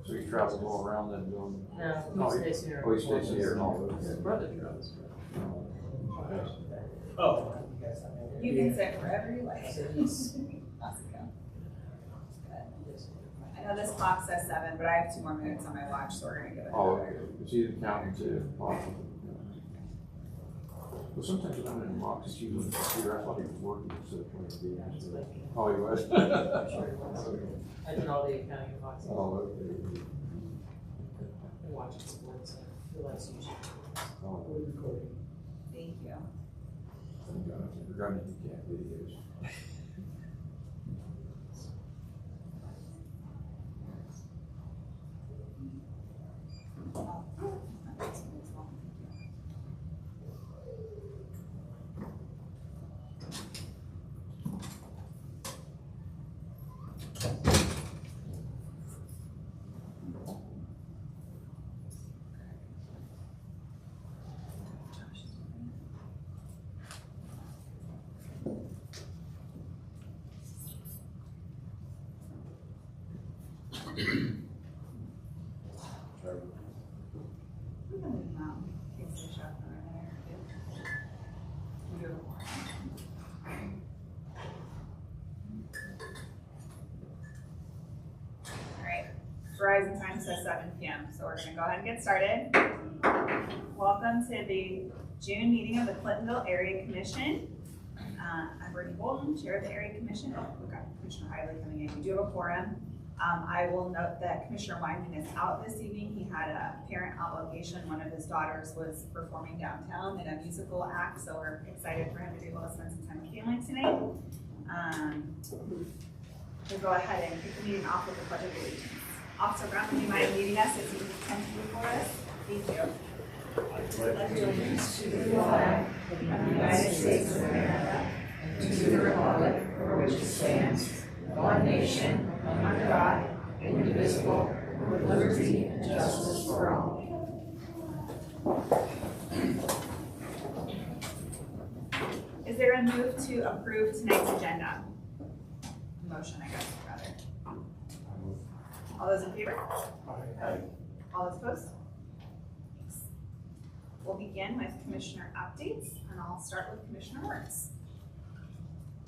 So he travels all around then doing? No, he stays here. Oh, he stays here and all His those. brother travels. Oh. You can sit wherever you like. So he's, Awesome. I know this clock says 7, but I have 2 more minutes on my watch, so we're gonna give it Oh, another. okay. Is he the accountant too? Awesome. Well, sometimes when I'm in Mox, it's usually the computer. I thought he was working instead of playing games. Oh, he was? I did all the accounting boxes. Oh, okay. And watching sports, he likes to use it. Oh, Thank you. thank God. I forgot any CAC videos. Verizon time says 7 p.m., so we're gonna go ahead and get started. Welcome to the June meeting of the Clintonville Area Commission. I'm Brittany Bolton, Chair of the Area Commission. We've got Commissioner Hiley coming in. We do have a quorum. I will note that Commissioner Wyman is out this evening. He had a parent obligation. One of his daughters was performing downtown in a musical act, so we're excited for him to be able to spend some time with family tonight. We'll go ahead and kick the meeting off with the Pledge of Allegiance. Officer Brown, would you mind leading us as you attempt to before us? Thank you. I pledge allegiance to the flag of the United States of America and to the republic for which it stands, one nation, under God, indivisible, with liberty and justice for all. Is there a move to approve tonight's agenda? Motion, I guess, rather. All those in favor? All those opposed? Thanks. We'll begin with Commissioner updates, and I'll start with Commissioner Moritz.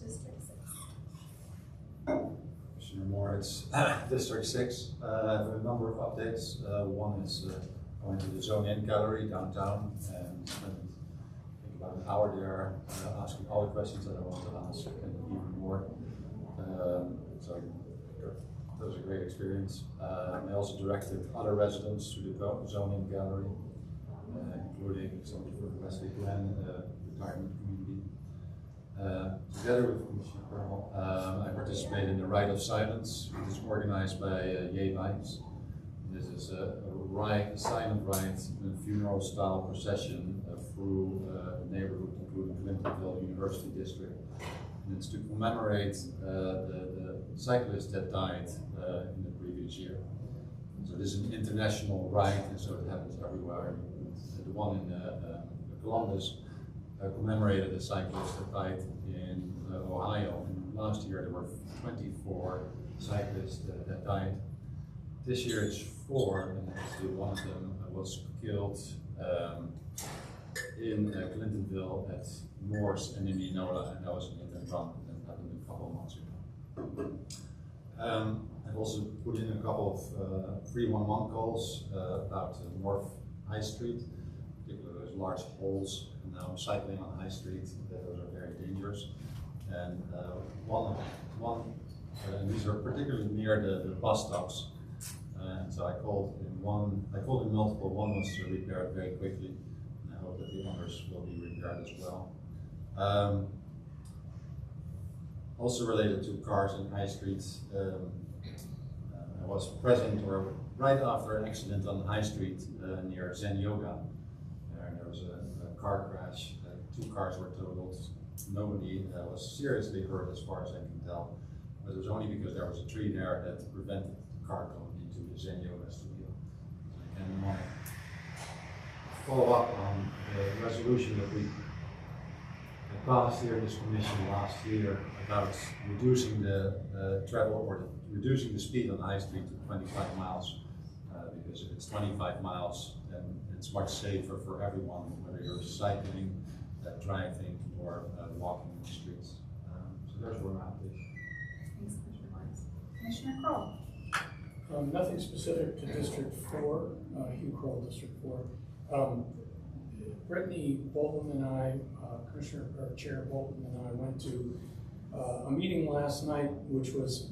District 6. Commissioner Moritz, District 6. I have a number of updates. One is going to the Zone-In Gallery downtown and spent about an hour there asking all the questions that I wanted to ask and even more. So that was a great experience. I also directed other residents to the Zone-In Gallery, including somebody from the Wesley Glen retirement community. Together with Commissioner Pearl, I participated in the Rite of Silence, which is organized by Yay Vines. This is a sign of right, a funeral style procession through the neighborhood, including Clintonville University District. And it's to commemorate the cyclist that died in the previous year. So this is an international rite, and so it happens everywhere. The one in Columbus commemorated a cyclist that died in Ohio. And last year there were 24 cyclists that died. This year it's 4, and actually one of them was killed in Clintonville at Morse and Indianola, and that was an event run that happened a couple of months ago. I've also put in a couple of 311 calls about North High Street, particularly those large holes. And now cycling on High Street, those are very dangerous. And and these are particularly near the bus stops. And so I called in multiple. One was repaired very quickly, and I hope that the others will be repaired as well. Also related to cars in High Street, I was present or right after an accident on High Street near Zen Yoga. There was a car crash, 2 cars were totaled. Nobody was seriously hurt as far as I can tell, but it was only because there was a tree there that prevented the car going into the Zen Yoga studio. And I want to follow up on the resolution that we passed here in this commission last year about reducing the travel or reducing the speed on High Street to 25 miles because if it's 25 miles, then it's much safer for everyone, whether you're cycling, driving, or walking in the streets. So there's where I'm at. Thanks, Commissioner Lawrence. Commissioner Kroll. Nothing specific to District 4, Hugh Kroll, District 4. Brittany Bolton and I, Chair Bolton and I went to a meeting last night which was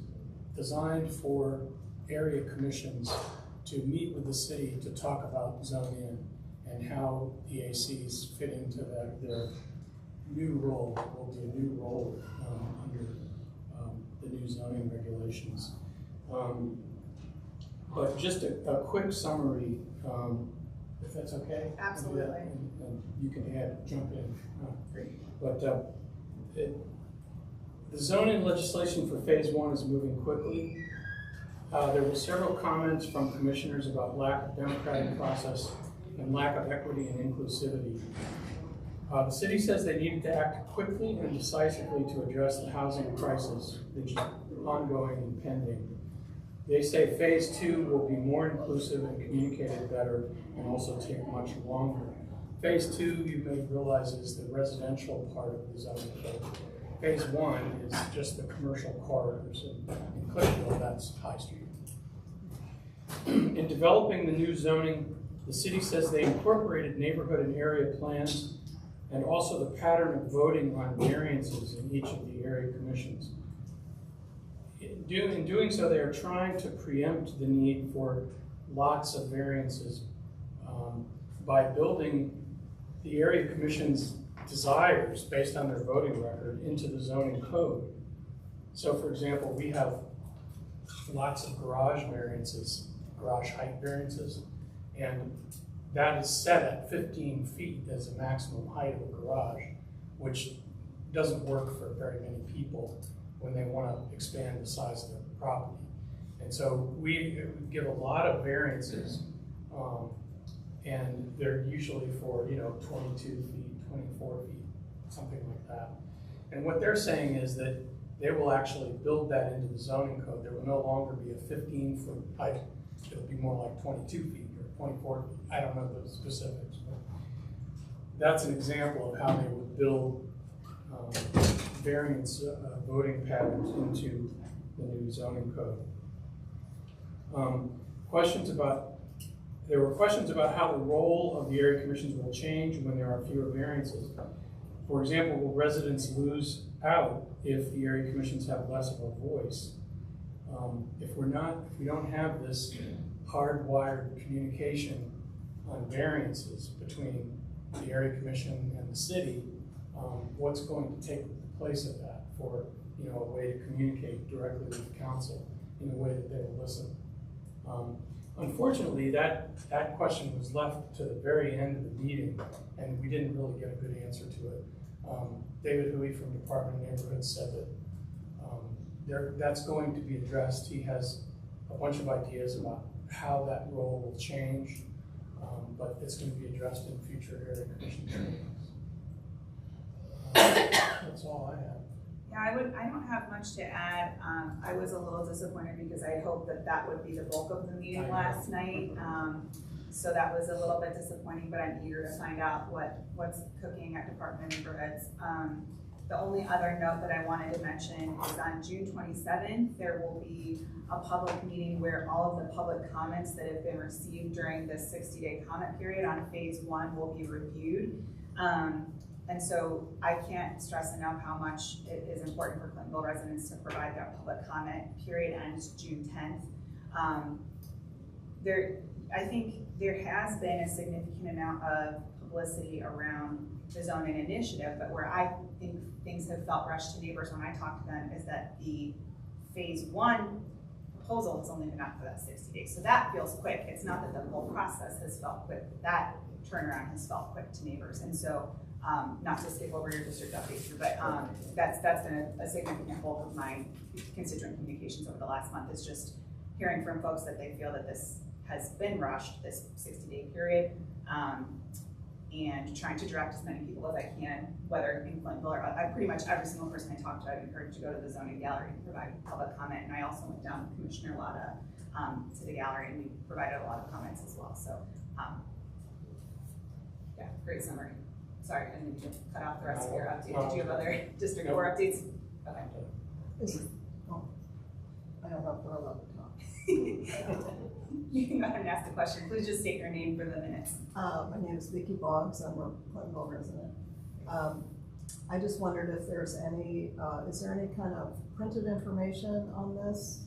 designed for area commissions to meet with the city to talk about zone in and how the ACs fit into their new role, will be a new role under the new zoning regulations. But just a quick summary, if that's okay? Absolutely. And you can jump in. But the zoning legislation for phase 1 is moving quickly. There were several comments from commissioners about lack of democratic process and lack of equity and inclusivity. The city says they needed to act quickly and decisively to address the housing crisis, which is ongoing and pending. They say phase 2 will be more inclusive and communicated better and also take much longer. Phase 2, you may realize, is the residential part of the zoning code. Phase 1 is just the commercial corridors. In Clintonville, that's High Street. In developing the new zoning, the city says they incorporated neighborhood and area plans and also the pattern of voting on variances in each of the area commissions. In doing so, they are trying to preempt the need for lots of variances by building the area commission's desires based on their voting record into the zoning code. So for example, we have lots of garage variances, garage height variances, and that is set at 15 feet as a maximum height of a garage, which doesn't work for very many people when they want to expand the size of their property. And so we give a lot of variances, and they're usually for 22 feet, 24 feet, something like that. And what they're saying is that they will actually build that into the zoning code. There will no longer be a 15-foot height. It'll be more like 22 feet or 24 feet. I don't know the specifics, but that's an example of how they would build variance voting patterns into the new zoning code. There were questions about how the role of the area commissions will change when there are fewer variances. For example, will residents lose out if the area commissions have less of a voice? If we don't have this hardwired communication on variances between the area commission and the city, what's going to take the place of that for a way to communicate directly with the council in a way that they will listen? Unfortunately, that question was left to the very end of the meeting, and we didn't really get a good answer to it. David Huey from Department of Neighborhoods said that that's going to be addressed. He has a bunch of ideas about how that role will change, but it's going to be addressed in future area commission meetings. That's all I have. Yeah, I don't have much to add. I was a little disappointed because I hoped that would be the bulk of the meeting last night. So that was a little bit disappointing, but I'm eager to find out what's cooking at Department of Neighborhoods. The only other note that I wanted to mention is on June 27th, there will be a public meeting where all of the public comments that have been received during this 60-day comment period on phase 1 will be reviewed. And so I can't stress enough how much it is important for Clintonville residents to provide that public comment. Period ends June 10th. I think there has been a significant amount of publicity around the zoning initiative, but where I think things have felt rushed to neighbors when I talk to them is that the phase 1 proposal has only been out for that 60 days. So that feels quick. It's not that the whole process has felt quick, but that turnaround has felt quick to neighbors. And so not to skip over your district updates here, but that's been a significant bulk of my constituent communications over the last month, is just hearing from folks that they feel that this has been rushed, this 60-day period, and trying to direct as many people as I can, whether in Clintonville or pretty much every single person I talked to, I've encouraged to go to the zoning gallery and provide public comment. And I also went down with Commissioner Latta to the gallery, and we provided a lot of comments as well, so, yeah, great summary. Sorry, I didn't mean to cut off the rest of your update. Did you have other District 4 updates? Okay. I don't know if we're allowed to talk. You can go ahead and ask the question. Please just state your name for the minutes. My name is Vicki Boggs. I'm a Clintonville resident. I just wondered if there's any, is there any kind of printed information on this?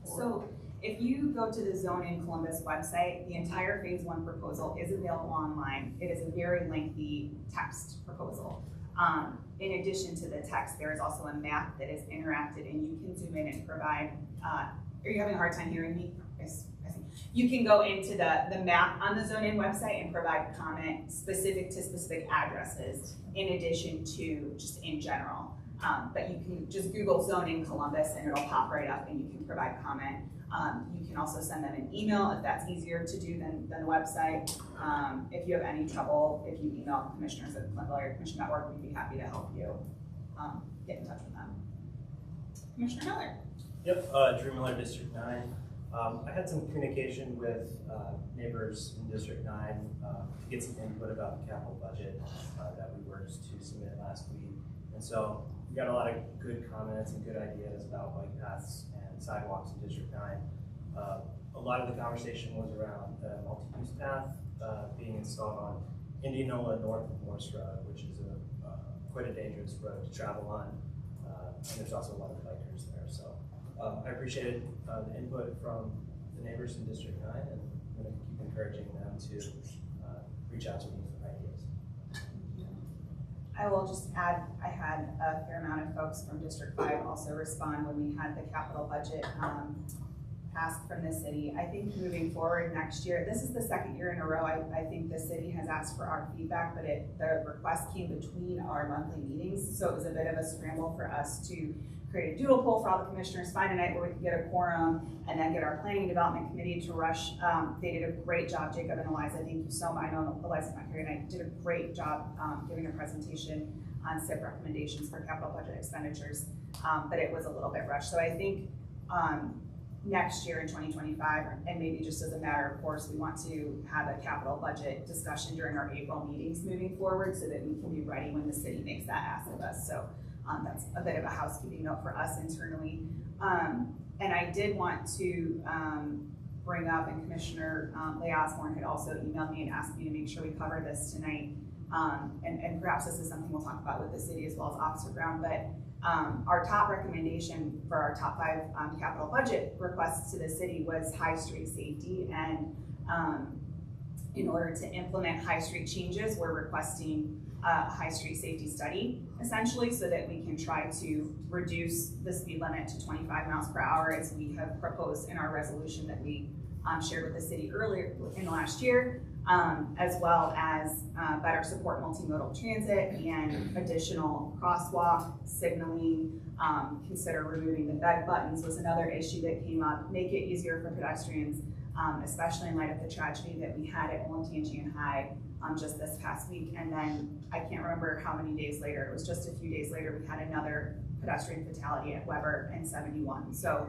So if you go to the Zone in Columbus website, the entire phase 1 proposal is available online. It is a very lengthy text proposal. In addition to the text, there is also a map that is interactive and you can zoom in and provide, are you having a hard time hearing me? Yes, I see. You can go into the map on the Zone In website and provide comment specific to specific addresses in addition to just in general. But you can just Google Zone In Columbus and it'll pop right up and you can provide comment. You can also send them an email if that's easier to do than the website. If you have any trouble, if you email commissioners at clintonvilleareacommission.org, we'd be happy to help you get in touch with them. Commissioner Miller. Yep, Drew Miller, District 9. I had some communication with neighbors in District 9 to get some input about the capital budget that we were just to submit last week. And so we got a lot of good comments and good ideas about bike paths and sidewalks in District 9. A lot of the conversation was around the multi-use path being installed on Indianola north of Morse Road, which is quite a dangerous road to travel on. And there's also a lot of bikers there. So I appreciated the input from the neighbors in District 9, and I'm going to keep encouraging them to reach out to me for ideas. I will just add, I had a fair amount of folks from District 5 also respond when we had the capital budget asked from the city. I think moving forward next year, this is the second year in a row, I think the city has asked for our feedback, but the request came between our monthly meetings, so it was a bit of a scramble for us to create a doodle poll for all the commissioners, find a night where we could get a quorum, and then get our planning and development committee to rush. They did a great job, Jacob and Eliza, thank you so much. I know Eliza's not here tonight, did a great job giving a presentation on SIP recommendations for capital budget expenditures, but it was a little bit rushed. So I think next year in 2025, and maybe just as a matter of course, we want to have a capital budget discussion during our April meetings moving forward so that we can be ready when the city makes that ask of us. So that's a bit of a housekeeping note for us internally. And I did want to bring up, and Commissioner Leigh Osborne had also emailed me and asked me to make sure we cover this tonight. And perhaps this is something we'll talk about with the city as well as Officer Brown, but our top recommendation for our top 5 capital budget requests to the city was high street safety. And in order to implement high street changes, we're requesting a high street safety study, essentially, so that we can try to reduce the speed limit to 25 miles per hour as we have proposed in our resolution that we shared with the city earlier in the last year, as well as better support multimodal transit and additional crosswalk signaling. Consider removing the bed buttons was another issue that came up. Make it easier for pedestrians, especially in light of the tragedy that we had at Olentangy High just this past week. And then I can't remember how many days later, it was just a few days later, we had another pedestrian fatality at Weber and 71. So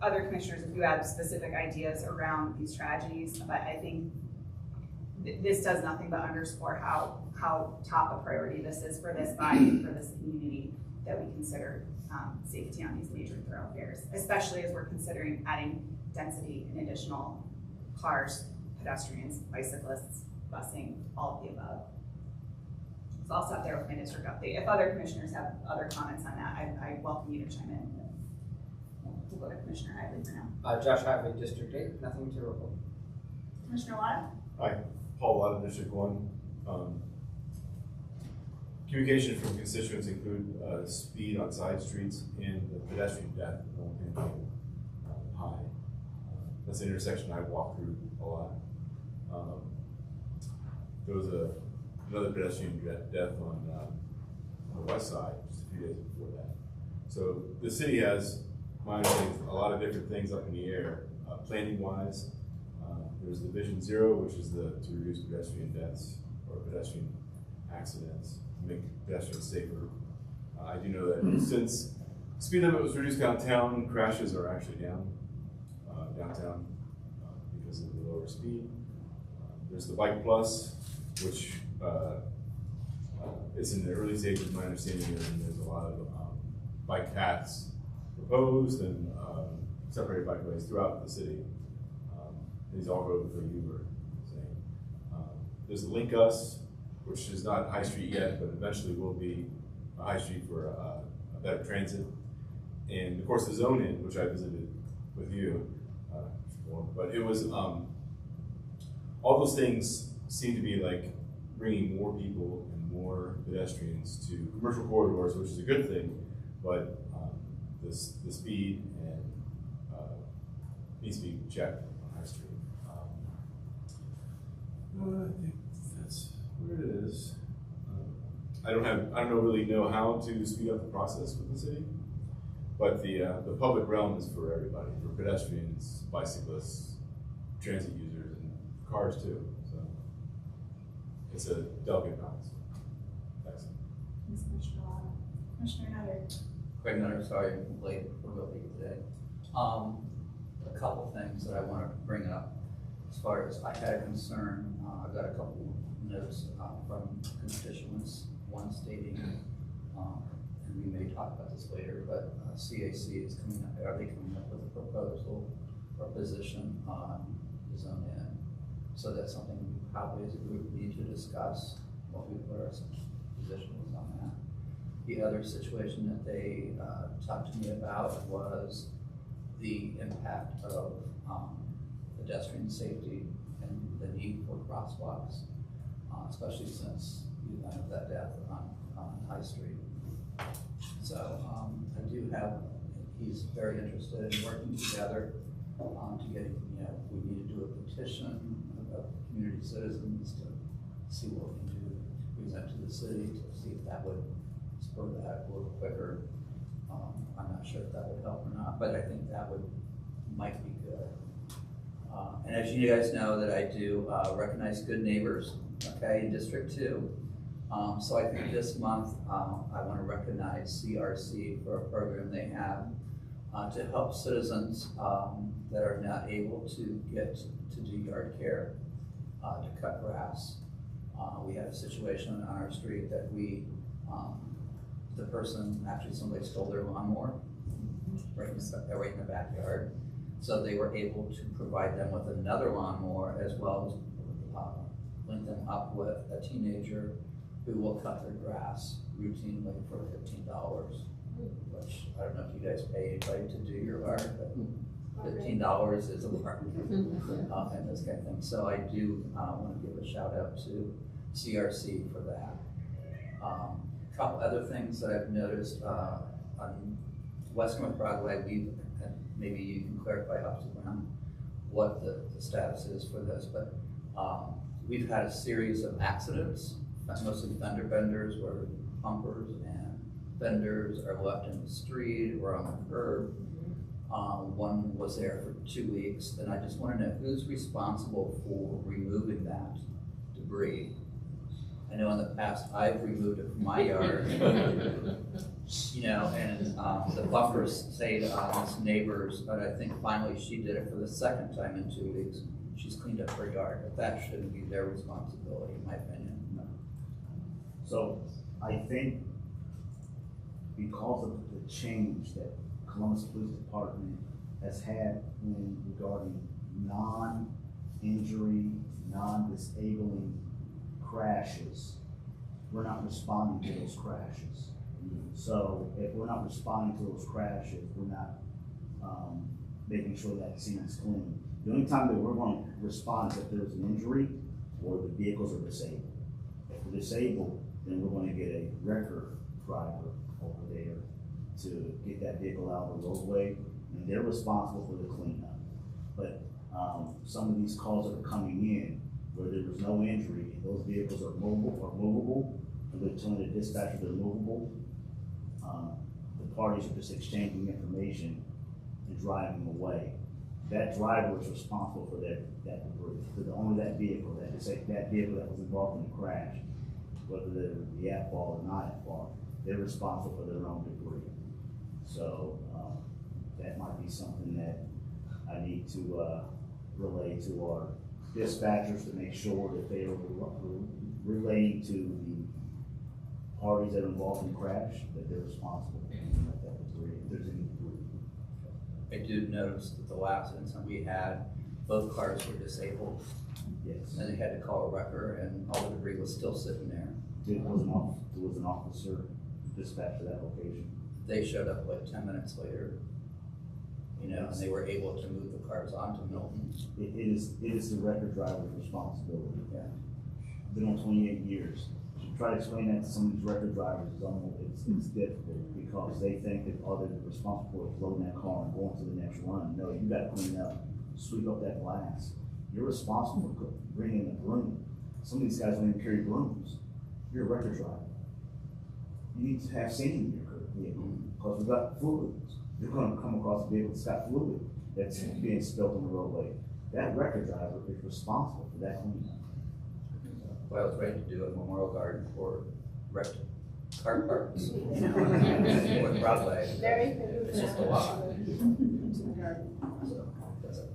other commissioners, if you have specific ideas around these tragedies, but I think this does nothing but underscore how top a priority this is for this body, for this community, that we consider safety on these major thoroughfares, especially as we're considering adding density and additional cars, pedestrians, bicyclists, busing, all of the above. So I'll stop there with my district update. If other commissioners have other comments on that, I welcome you to chime in. We'll go to Commissioner Hadley for now. Josh Hadley, District 8, nothing to report. Commissioner Lott? Hi, Paul Lott, District 1. Communication from constituents include speed on side streets and the pedestrian death in High. That's an intersection I walk through a lot. There was another pedestrian death on the west side just a few days before that. So the city has, my understanding, a lot of different things up in the air, planning-wise. There's the Vision Zero, which is to reduce pedestrian deaths or pedestrian accidents, make pedestrians safer. I do know that since speed limit was reduced downtown, crashes are actually down downtown because of the lower speed. There's the Bike Plus, which is in the early stages of my understanding, and there's a lot of bike paths proposed and separated bikeways throughout the city. These all go for you were saying. There's the Link Us, which is not High Street yet, but eventually will be a High Street for a better transit. And of course the Zone In, which I visited with you, but it was, all those things seem to be like bringing more people and more pedestrians to commercial corridors, which is a good thing, but the speed and needs to be checked on High Street. I think that's where it is. I don't really know how to speed up the process with the city, but the public realm is for everybody, for pedestrians, bicyclists, transit users, and cars too. So it's a delicate balance. Thanks. Thanks, Commissioner Lotto. Commissioner Nutter. Craig Nutter, sorry I'm late for the week today. A couple things that I want to bring up. As far as I had a concern, I got a couple notes from constituents, one stating, and we may talk about this later, but CAC is coming up, are they coming up with a proposal or position on the Zone In? So that's something we probably as a group need to discuss, what our position is on that. The other situation that they talked to me about was the impact of pedestrian safety and the need for crosswalks, especially since you have that death on High Street. So I do have, he's very interested in working together to get, we need to do a petition of community citizens to see what we can do to present to the city to see if that would spur that a little quicker. I'm not sure if that would help or not, but I think that might be good. And as you guys know that I do recognize good neighbors, okay, in District 2. So I think this month I want to recognize CRC for a program they have to help citizens that are not able to get to do yard care, to cut grass. We had a situation on our street that the person, actually somebody stole their lawnmower right in the backyard. So they were able to provide them with another lawnmower as well as link them up with a teenager who will cut their grass routinely for $15, which I don't know if you guys pay anybody to do your yard, but $15 is a lot, and this kind of thing. So I do want to give a shout out to CRC for that. A couple other things that I've noticed on West North Broadway, maybe you can clarify up to around what the status is for this, but we've had a series of accidents, mostly fender benders where bumpers and fenders are left in the street or on the curb. One was there for 2 weeks, and I just want to know who's responsible for removing that debris. I know in the past I've removed it from my yard, and the bumpers stayed on his neighbors, but I think finally she did it for the second time in 2 weeks. She's cleaned up her yard, but that shouldn't be their responsibility, in my opinion. So I think because of the change that Columbus Police Department has had regarding non-injury, non-disabling crashes, we're not responding to those crashes. So if we're not responding to those crashes, we're not making sure that scene is clean. The only time that we're going to respond is if there's an injury or the vehicles are disabled. If we're disabled, then we're going to get a wrecker driver over there to get that vehicle out of the roadway, and they're responsible for the cleanup. But some of these calls that are coming in where there was no injury and those vehicles are movable, and they're telling the dispatcher they're movable, the parties are just exchanging information and driving away. That driver is responsible for that debris. So only that vehicle, that vehicle that was involved in the crash, whether they're the at fault or not at fault, they're responsible for their own debris. So that might be something that I need to, relay to our dispatchers to make sure that they are relating to the parties that are involved in the crash, that they're responsible for that debris, if there's any debris. I did notice that the last incident we had, both cars were disabled, Yes. and they had to call a wrecker, and all the debris was still sitting there. There was an officer dispatched to that location. They showed up like 10 minutes later, you know, and they were able to move the cars onto Milton. It is the record driver's responsibility. Yeah. Been on 28 years. To try to explain that to some of these record drivers is almost, it's difficult because they think that, oh, they're responsible for loading that car and going to the next run. No, you gotta clean up, sweep up that glass. You're responsible for bringing in a broom. Some of these guys don't even carry brooms. You're a record driver. You need to have sand in your vehicle because we've got fluids. You're gonna come across a vehicle that's got fluid that's being spilled on the roadway. That record driver is responsible for that cleanup. Well, I was ready to do a memorial garden for wrecked car parts. With Broadway. It's just a lot. So, that's it.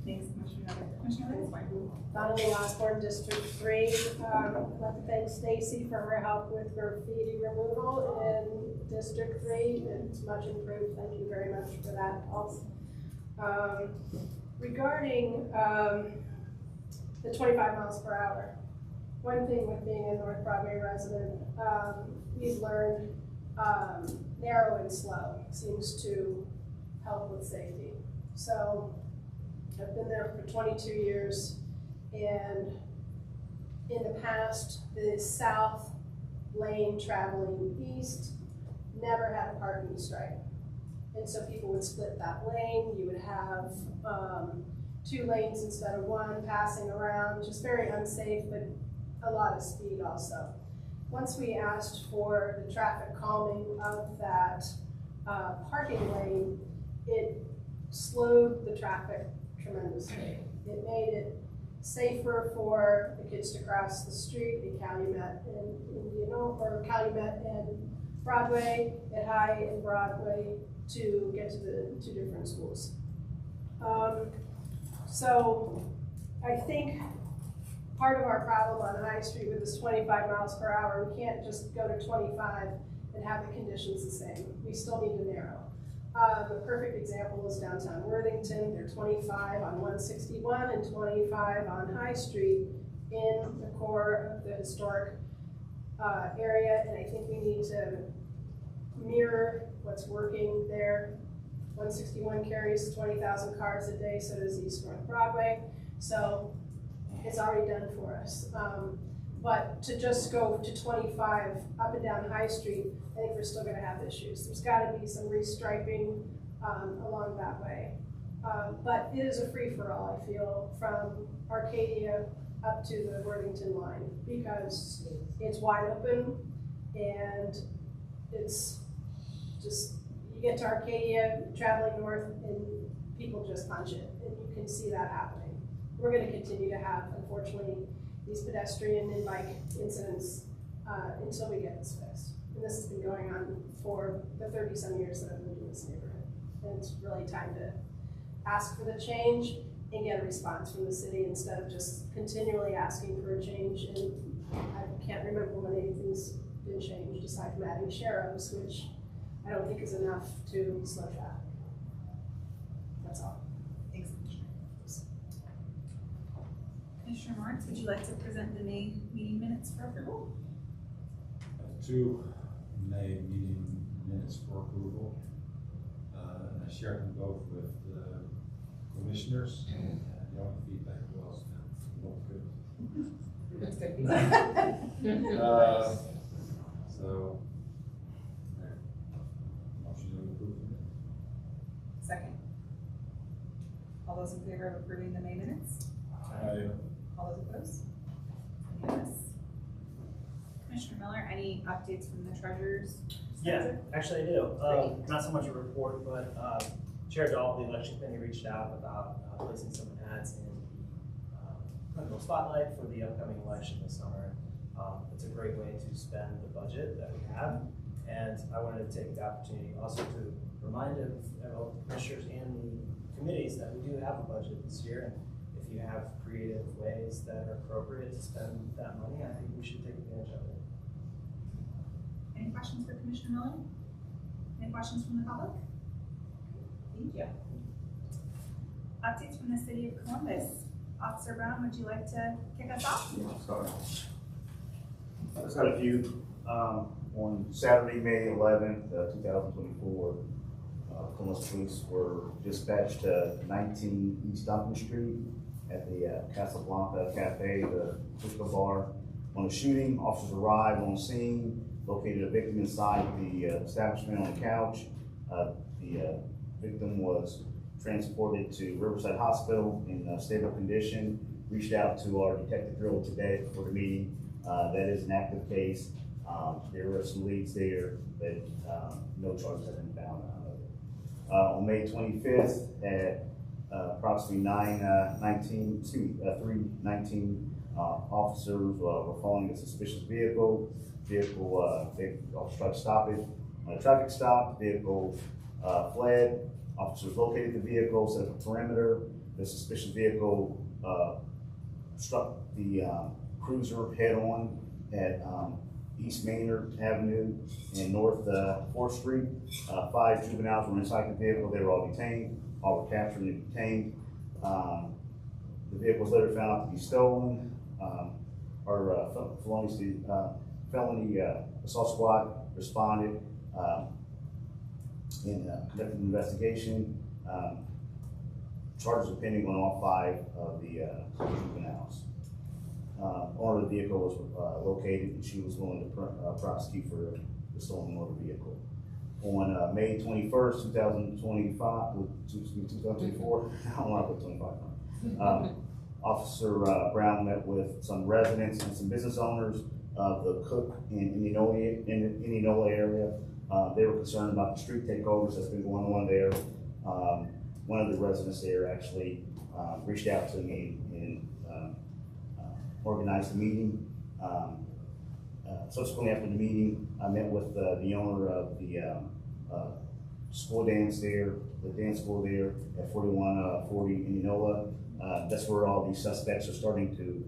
Thanks, Commissioner Miller. Commissioner Lansing. Donnelly Osborne, District 3. I'd like to thank Stacy for her help with graffiti removal in District 3. It's much improved. Thank you very much for that also. Regarding the 25 miles per hour, one thing with being a North Broadway resident, we've learned narrow and slow seems to help with safety. So I've been there for 22 years, and in the past, the south lane traveling east never had a parking stripe. And so people would split that lane. You would have 2 lanes instead of 1 passing around, just very unsafe, but a lot of speed also. Once we asked for the traffic calming of that parking lane, it slowed the traffic tremendously. It made it safer for the kids to cross the street at Calumet and or Calumet and Broadway, at High and Broadway to get to the 2 different schools. So I think part of our problem on High Street with this 25 miles per hour, we can't just go to 25 and have the conditions the same. We still need to narrow. The perfect example is downtown Worthington. They're 25 on 161 and 25 on High Street in the core of the historic area, and I think we need to mirror what's working there. 161 carries 20,000 cars a day, so does East North Broadway. So it's already done for us. But to just go to 25 up and down High Street, I think we're still gonna have issues. There's gotta be some restriping along that way. But it is a free-for-all, I feel, from Arcadia up to the Worthington line, because it's wide open and it's just, you get to Arcadia, traveling north, and people just punch it, and you can see that happening. We're gonna continue to have, unfortunately, these pedestrian and bike incidents until we get this fixed. And this has been going on for the 30-some years that I've lived in this neighborhood. And it's really time to ask for the change and get a response from the city instead of just continually asking for a change. And I can't remember when anything's been changed aside from adding sheriffs, which I don't think is enough to slow traffic. That's all. Thanks, Commissioner. Commissioner Marks, would you like to present the May meeting minutes for approval? 2 May meeting minutes for approval. I shared them both with the commissioners, and the only feedback was not good. That's good. So, motion to approve the minutes. Second. All those in favor of approving the May minutes? All those opposed? Unanimous. Commissioner Miller, any updates from the treasurer's? Yeah, actually I do. Not so much a report, but Chair Dahl, the election committee, reached out about placing some ads in the political spotlight for the upcoming election this summer. It's a great way to spend the budget that we have, and I wanted to take the opportunity also to remind the commissioners and the committees that we do have a budget this year, and if you have creative ways that are appropriate to spend that money, I think we should take advantage of it. Any questions for Commissioner Miller? Any questions from the public? Thank you. Updates from the City of Columbus. Officer Brown, would you like to kick us off? Sorry. I just got a few. On Saturday, May 11th, 2024, Columbus Police were dispatched to 19 East Duncan Street at the Casablanca Cafe, the Frisco Bar. On the shooting, officers arrived on scene, located a victim inside the establishment on a couch. The victim was transported to Riverside Hospital in stable condition. Reached out to our detective drill today for the meeting. That is an active case. There were some leads there, but no charges have been found out of it. On May 25th at approximately 3:19, officers were following a suspicious vehicle. Officers tried to stop it. On a traffic stop, vehicle fled. Officers located the vehicle, set up a perimeter. The suspicious vehicle struck the cruiser head on at East Maynard Avenue and North 4th Street. 5 juveniles were inside the vehicle. They were all detained. All were captured and detained. The vehicle was later found out to be stolen. Our felony assault squad responded and conducted an investigation. Charges are pending on all 5 of the juveniles. Owner of the vehicle was located, and she was willing to prosecute for the stolen motor vehicle. On May 21st, 2024, I don't want to put 25 on. Officer Brown met with some residents and some business owners of the Cook and Indianola area. They were concerned about the street takeovers that's been going on there. One of the residents there actually reached out to me and organized a meeting. Subsequently after the meeting, I met with the owner of the school dance there, the dance school there at 4140 Indianola. That's where all these suspects are starting to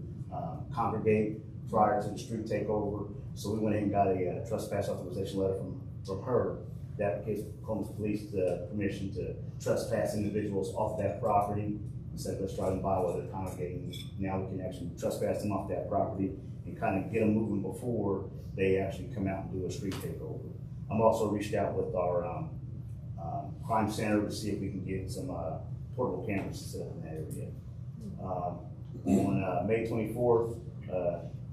congregate prior to the street takeover. So we went ahead and got a trespass authorization letter from her that gives Columbus Police the permission to trespass individuals off that property. Instead of us driving by while they're congregating, now we can actually trespass them off that property and kind of get them moving before they actually come out and do a street takeover. I'm also reached out with our crime center to see if we can get some portable cameras set up in that area. On May 24th,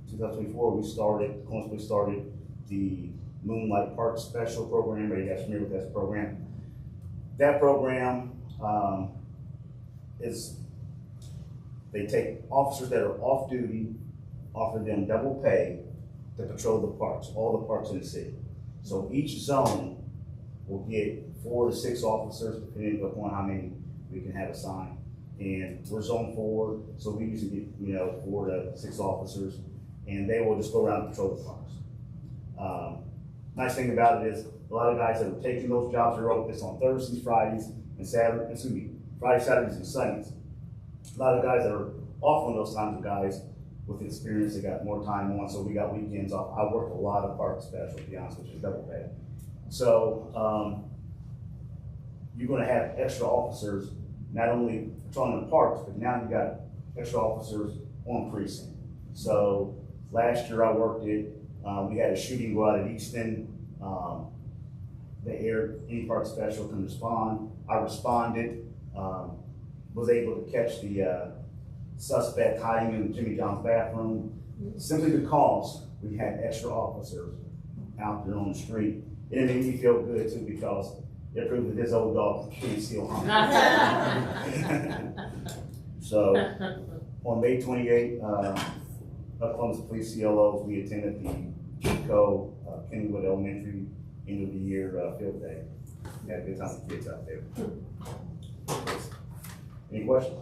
2024, Columbus Police started the Moonlight Park Special program. Are you guys familiar with that program? That program is they take officers that are off duty, offer them double pay to patrol the parks, all the parks in the city. So each zone will get 4 to 6 officers, depending upon how many we can have assigned. And we're zone 4, so we usually get 4 to 6 officers, and they will just go around and patrol the parks. Nice thing about it is a lot of guys that are taking those jobs are open. It's on Thursdays, Fridays, and Fridays, Saturdays, and Sundays. A lot of guys that are off on those times of guys with experience, they got more time on, so we got weekends off. I work a lot of park special, to be honest, which is double pay. So you're gonna have extra officers, not only patrolling the parks, but now you got extra officers on precinct. So last year I worked it, we had a shooting go out at Easton. Any park special can respond. I responded, was able to catch the suspect hiding in Jimmy John's bathroom, simply because we had extra officers out there on the street. And it made me feel good too, because it proved that this old dog can steal home. So on May 28th, Columbus Police CLOs, we attended the Chico Kennywood Elementary end of the year field day. Had a good time with the kids out there. Any questions?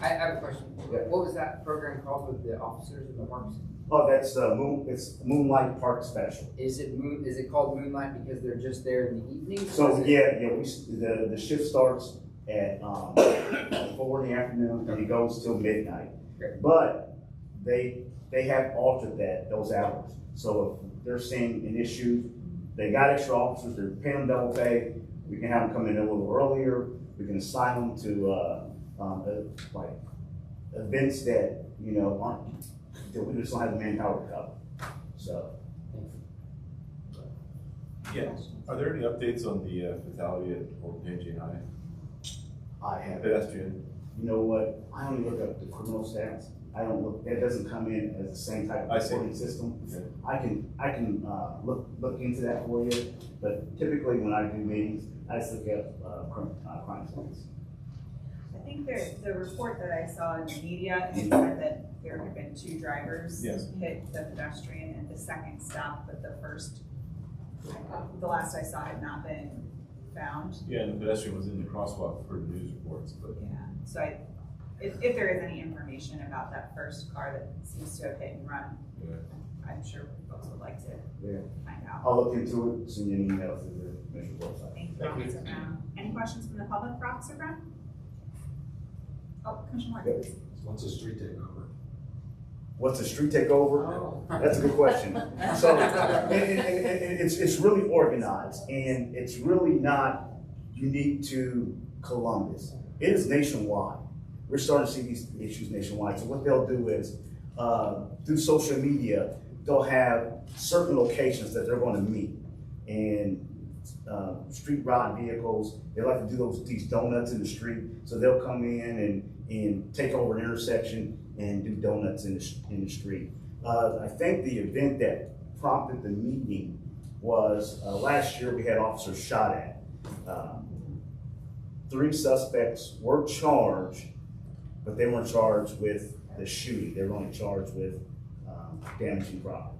I have a question. Yeah. What was that program called with the officers in the parks? Oh, that's it's Moonlight Park Special. Is it called Moonlight because they're just there in the evening? So the shift starts at 4 in the afternoon, and it goes till midnight. But they have altered those hours. So if they're seeing an issue, they got extra officers, they're paying them double pay, we can have them come in a little earlier, we can assign them to like events that, aren't, that we just don't have the manpower to cover. So. Yeah, are there any updates on the fatality at Old Panjay High? I have. Pedestrian? You know what? I only look up the criminal stats. I don't look. That doesn't come in as the same type of reporting system. Okay. I can look into that for you. But typically, when I do meetings, I just look at crime stats. I think the report that I saw in the media, it said that there had been 2 drivers Yes. hit the pedestrian at the second stop, but the last I saw had not been found. Yeah, and the pedestrian was in the crosswalk for the news reports, but. Yeah, so if there is any information about that first car that seems to have hit and run, Yeah. I'm sure folks would like to find out. I'll look into it. Send you an email through the commission website. Thank you, Officer Brown. Any questions from the public for Officer Brown? Oh, Commissioner White, please. What's a street takeover? What's a street takeover? Oh. That's a good question. So it's really organized, and it's really not unique to Columbus. It is nationwide. We're starting to see these issues nationwide. So what they'll do is, through social media, they'll have certain locations that they're going to meet. And street rod vehicles, they like to do these donuts in the street. So they'll come in and take over an intersection and do donuts in the street. I think the event that prompted the meeting was last year we had officers shot at. 3 suspects were charged, but they weren't charged with the shooting. They were only charged with damaging property.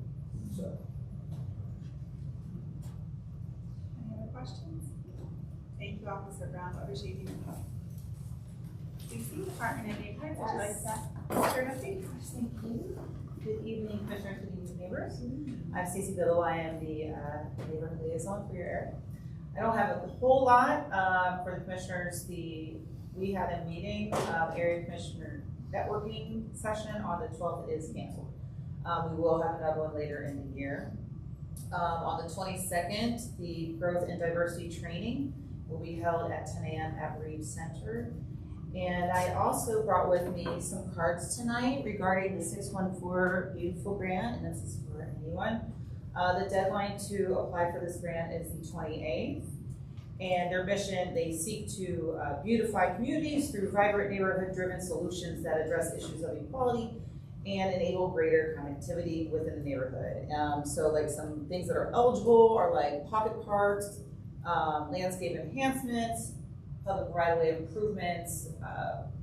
So. Any other questions? Thank you, Officer Brown. Appreciate you. CC, Department of Neighborhoods, would you like to share an update? Thank you. Good evening, Commissioners, good evening, neighbors. I'm Stacey Biddle. I am the neighborhood liaison for your area. I don't have a whole lot for the commissioners. We had a meeting, area commissioner networking session on the 12th is canceled. We will have another one later in the year. On the 22nd, the growth and diversity training will be held at 10 a.m. at Reed Center. And I also brought with me some cards tonight regarding the 614 Beautiful grant, and this is for anyone. The deadline to apply for this grant is the 28th. And their mission, they seek to beautify communities through vibrant neighborhood-driven solutions that address issues of equality and enable greater connectivity within the neighborhood. So like some things that are eligible are like pocket parks, landscape enhancements, public right-of-way improvements,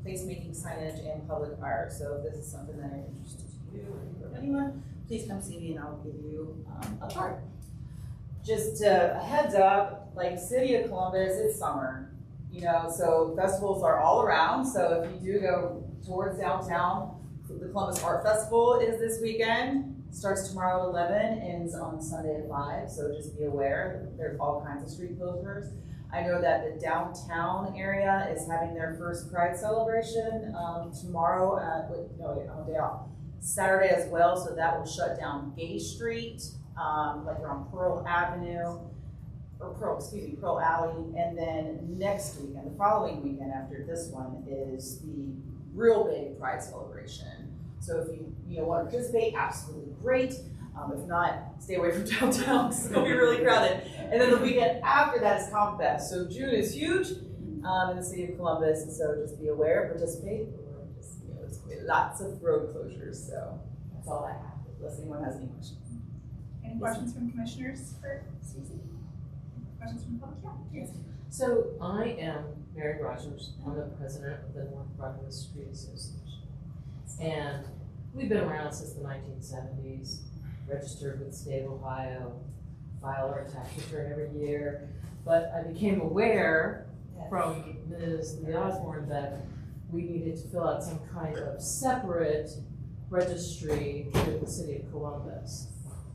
placemaking signage, and public art. So if this is something that are interested to you or anyone, please come see me and I'll give you a card. Just a heads up, like City of Columbus, it's summer, so festivals are all around. So if you do go towards downtown, the Columbus Art Festival is this weekend. Starts tomorrow at 11, ends on Sunday at 5. So just be aware, there's all kinds of street closures. I know that the downtown area is having their first Pride celebration tomorrow on a day off. Saturday as well, so that will shut down Gay Street, like around Pearl Avenue, or Pearl Alley, and then next weekend, the following weekend after this one, is the real big Pride celebration. So if you want to participate, absolutely great. If not, stay away from downtown because it'll be really crowded. And then the weekend after that is Comp Fest. So June is huge in the city of Columbus, and so just be aware, participate. There's going to be lots of road closures, so that's all I have, unless anyone has any questions. Any questions from commissioners for Susie? Questions from the public? Yeah. Yes. So I am Mary Rogers. I'm the president of the North Broadway Street Association. And we've been around since the 1970s, registered with the state of Ohio, file our tax return every year. But I became aware from Ms. Lee Osborne that we needed to fill out some kind of separate registry with the city of Columbus.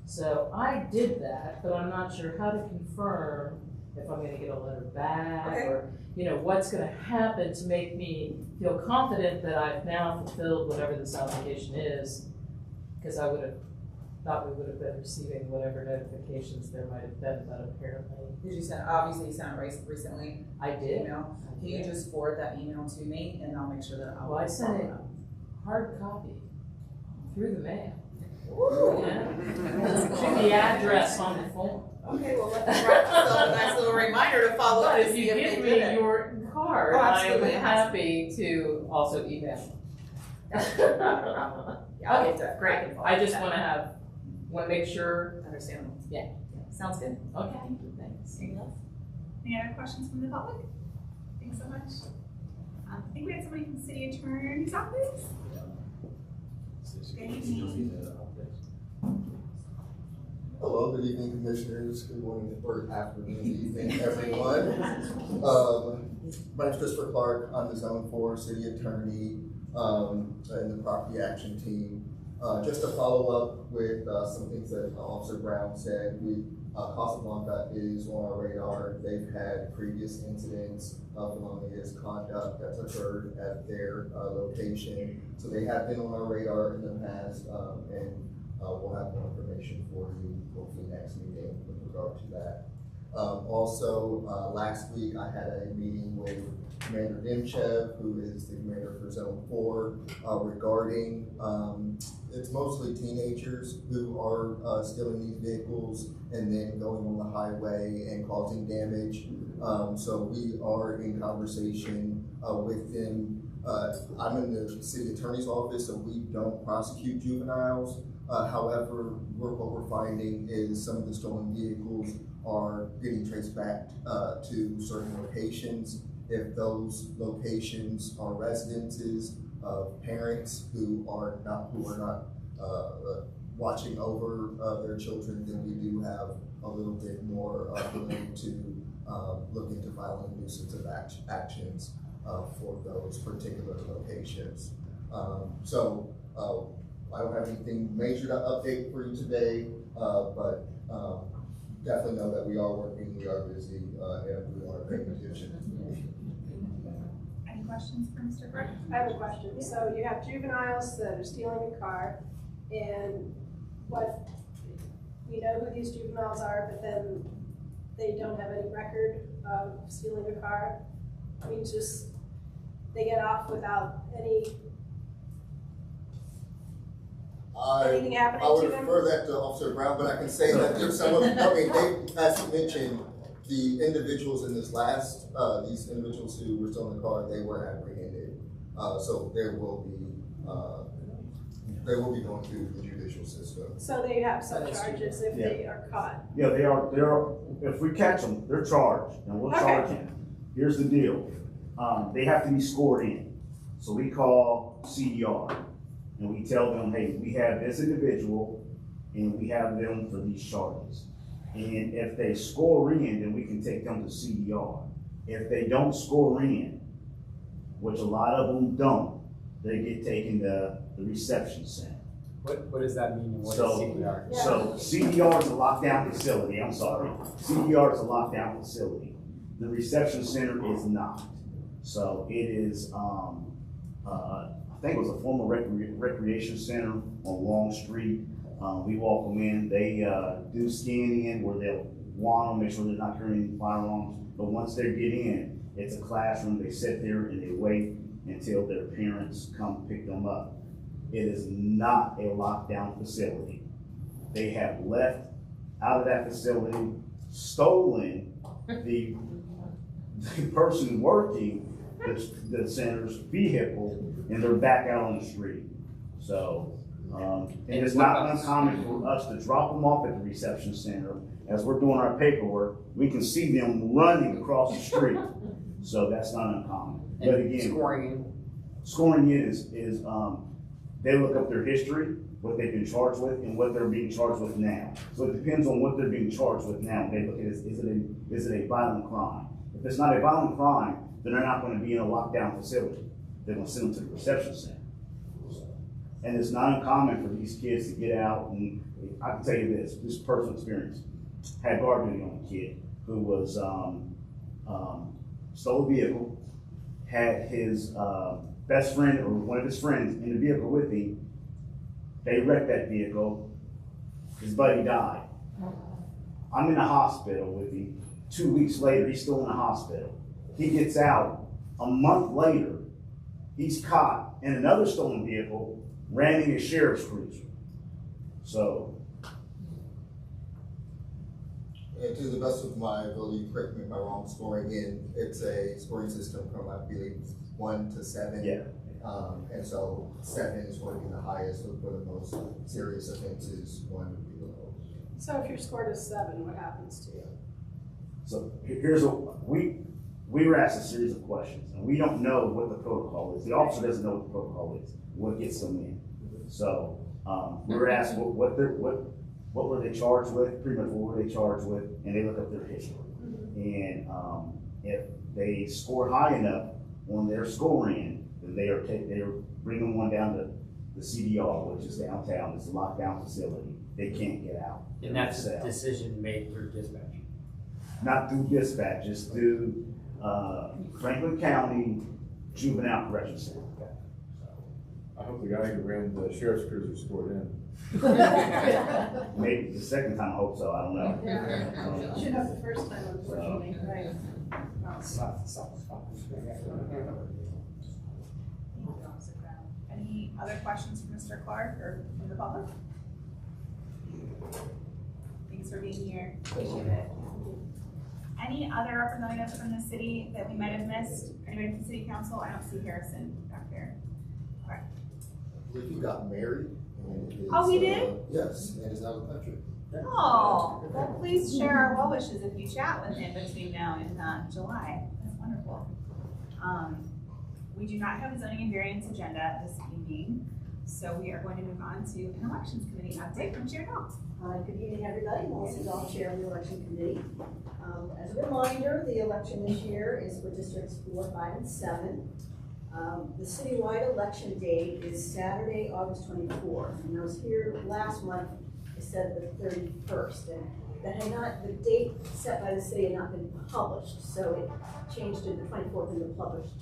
So I did that, but I'm not sure how to confirm if I'm gonna get a letter back, Okay. or, you know, what's gonna happen to make me feel confident that I've now fulfilled whatever this obligation is, because I would have thought we would have been receiving whatever notifications there might have been, but apparently Did you send, obviously you sent it recently, I did. email? Can you just forward that email to me and I'll make sure that I'll. Well, I sent it follow up. hard copy through the mail. Ooh. Yeah. To the address on the form. Okay, well, let me write myself a nice little reminder to follow up But to if see you if give they me did it. your card, Oh, I'm absolutely. happy to also email. Not a problem. Yeah, I'll get to it. Great, can follow I up just with wanna make sure, that. Understandable. Yeah. Sounds good. okay, thanks. Anything else? Any other questions from the public? Thanks so much. I think we had somebody from the city attorney's office. Good evening. Hello, good evening, commissioners. Good morning, or afternoon, evening, everyone. My name is Christopher Clark. I'm the Zone 4 City Attorney in the Property Action Team. Just to follow up with some things that Officer Brown said, Casablanca is on our radar. They've had previous incidents of felonious conduct that's occurred at their location. So they have been on our radar in the past, and we'll have more information for you hopefully next meeting with regard to that. Also, last week I had a meeting with Commander Dimchev, who is the commander for Zone 4, regarding, it's mostly teenagers who are stealing these vehicles and then going on the highway and causing damage. So we are in conversation with them. I'm in the city attorney's office, so we don't prosecute juveniles. However, what we're finding is some of the stolen vehicles are getting traced back to certain locations. If those locations are residences of parents who are not watching over their children, then we do have a little bit more ability to look into violent nuisance of actions for those particular locations. I don't have anything major to update for you today, but definitely know that we are working, we are busy, and we want to pay attention. Any questions for Mr. Clark? I have a question. So you have juveniles that are stealing a car, and we know who these juveniles are, but then they don't have any record of stealing a car. I mean, just, they get off without anything happening I would to them? refer that to Officer Brown, but I can say that there's some of, I mean, as you mentioned, the individuals in this last, these individuals who were still in the car, they were apprehended. So they will be going through the judicial system. So they have some charges if they are caught. Yeah, they are, if we catch them, they're charged, and we'll charge them. Here's the deal, they have to be scored in. So we call CDR, and we tell them, hey, we have this individual, and we have them for these charges. And if they score in, then we can take them to CDR. If they don't score in, which a lot of them don't, they get taken to the reception center. What does that mean, and what is So- CPR? So CDR is a lockdown facility, I'm sorry. CDR is a lockdown facility. The reception center is not. So it is, I think it was a former recreation center on Long Street. We walk them in, they do scanning where they'll want them, make sure they're not carrying firearms. But once they get in, it's a classroom, they sit there and they wait until their parents come pick them up. It is not a lockdown facility. They have left out of that facility, stolen the person working the center's vehicle, and they're back out on the street. So, and it's not uncommon for us to drop them off at the reception center. As we're doing our paperwork, we can see them running across the street. So that's not uncommon. But again, scoring in is they look up their history, what they've been charged with, and what they're being charged with now. So it depends on what they're being charged with now. They look at is it a violent crime? If it's not a violent crime, then they're not going to be in a lockdown facility. They're going to send them to the reception center. And it's not uncommon for these kids to get out, and I can tell you this personal experience. Had guard duty on a kid who was, stole a vehicle, had his, best friend or one of his friends in the vehicle with him. They wrecked that vehicle. His buddy died. I'm in the hospital with him. 2 weeks later, he's still in the hospital. He gets out. A month later, he's caught in another stolen vehicle, ramming a sheriff's cruiser. So. And to the best of my ability, correct me if I'm wrong, scoring in, it's a scoring system from, I believe, 1 to 7. Yeah. And so 7 is going to be the highest for the most serious offenses, 1 would be the lowest. So if you're scored a 7, what happens to you? So here's what we were asked a series of questions, and we don't know what the protocol is. The officer doesn't know what the protocol is, what gets them in. So we were asked what were they charged with, pretty much what were they charged with, and they look up their history. And if they score high enough on their scoring, then they are bringing one down to the CDR, which is downtown. It's a lockdown facility. They can't get out. And that's a decision made through dispatch. Not through dispatch, just through Franklin County Juvenile Correction Center. I hope the guy who ran the sheriff's cruiser scored in. Maybe the second time, I hope so, I don't know. Yeah. Should have the first time, unfortunately, right? Any other questions for Mr. Clark or from the public? Thanks for being here. Appreciate it. Any other representatives from the city that we might have missed? Anybody from city council? I don't see Harrison back there. Okay. I believe he got married. And is, Oh, he did? Yes, and is out of the country. Oh, well, please share our well wishes if you chat with him between now and July. That's wonderful. We do not have a zoning and variance agenda this evening, so we are going to move on to an elections committee update from Chair Dahl. Good evening, everybody. Melissa Dahl, Chair of the Election Committee. As a reminder, the election this year is for districts 4, 5, and 7. The citywide election date is Saturday, August 24th. And I was here last month, I said the 31st. And that had not, the date set by the city had not been published. So it changed to the 24th in the published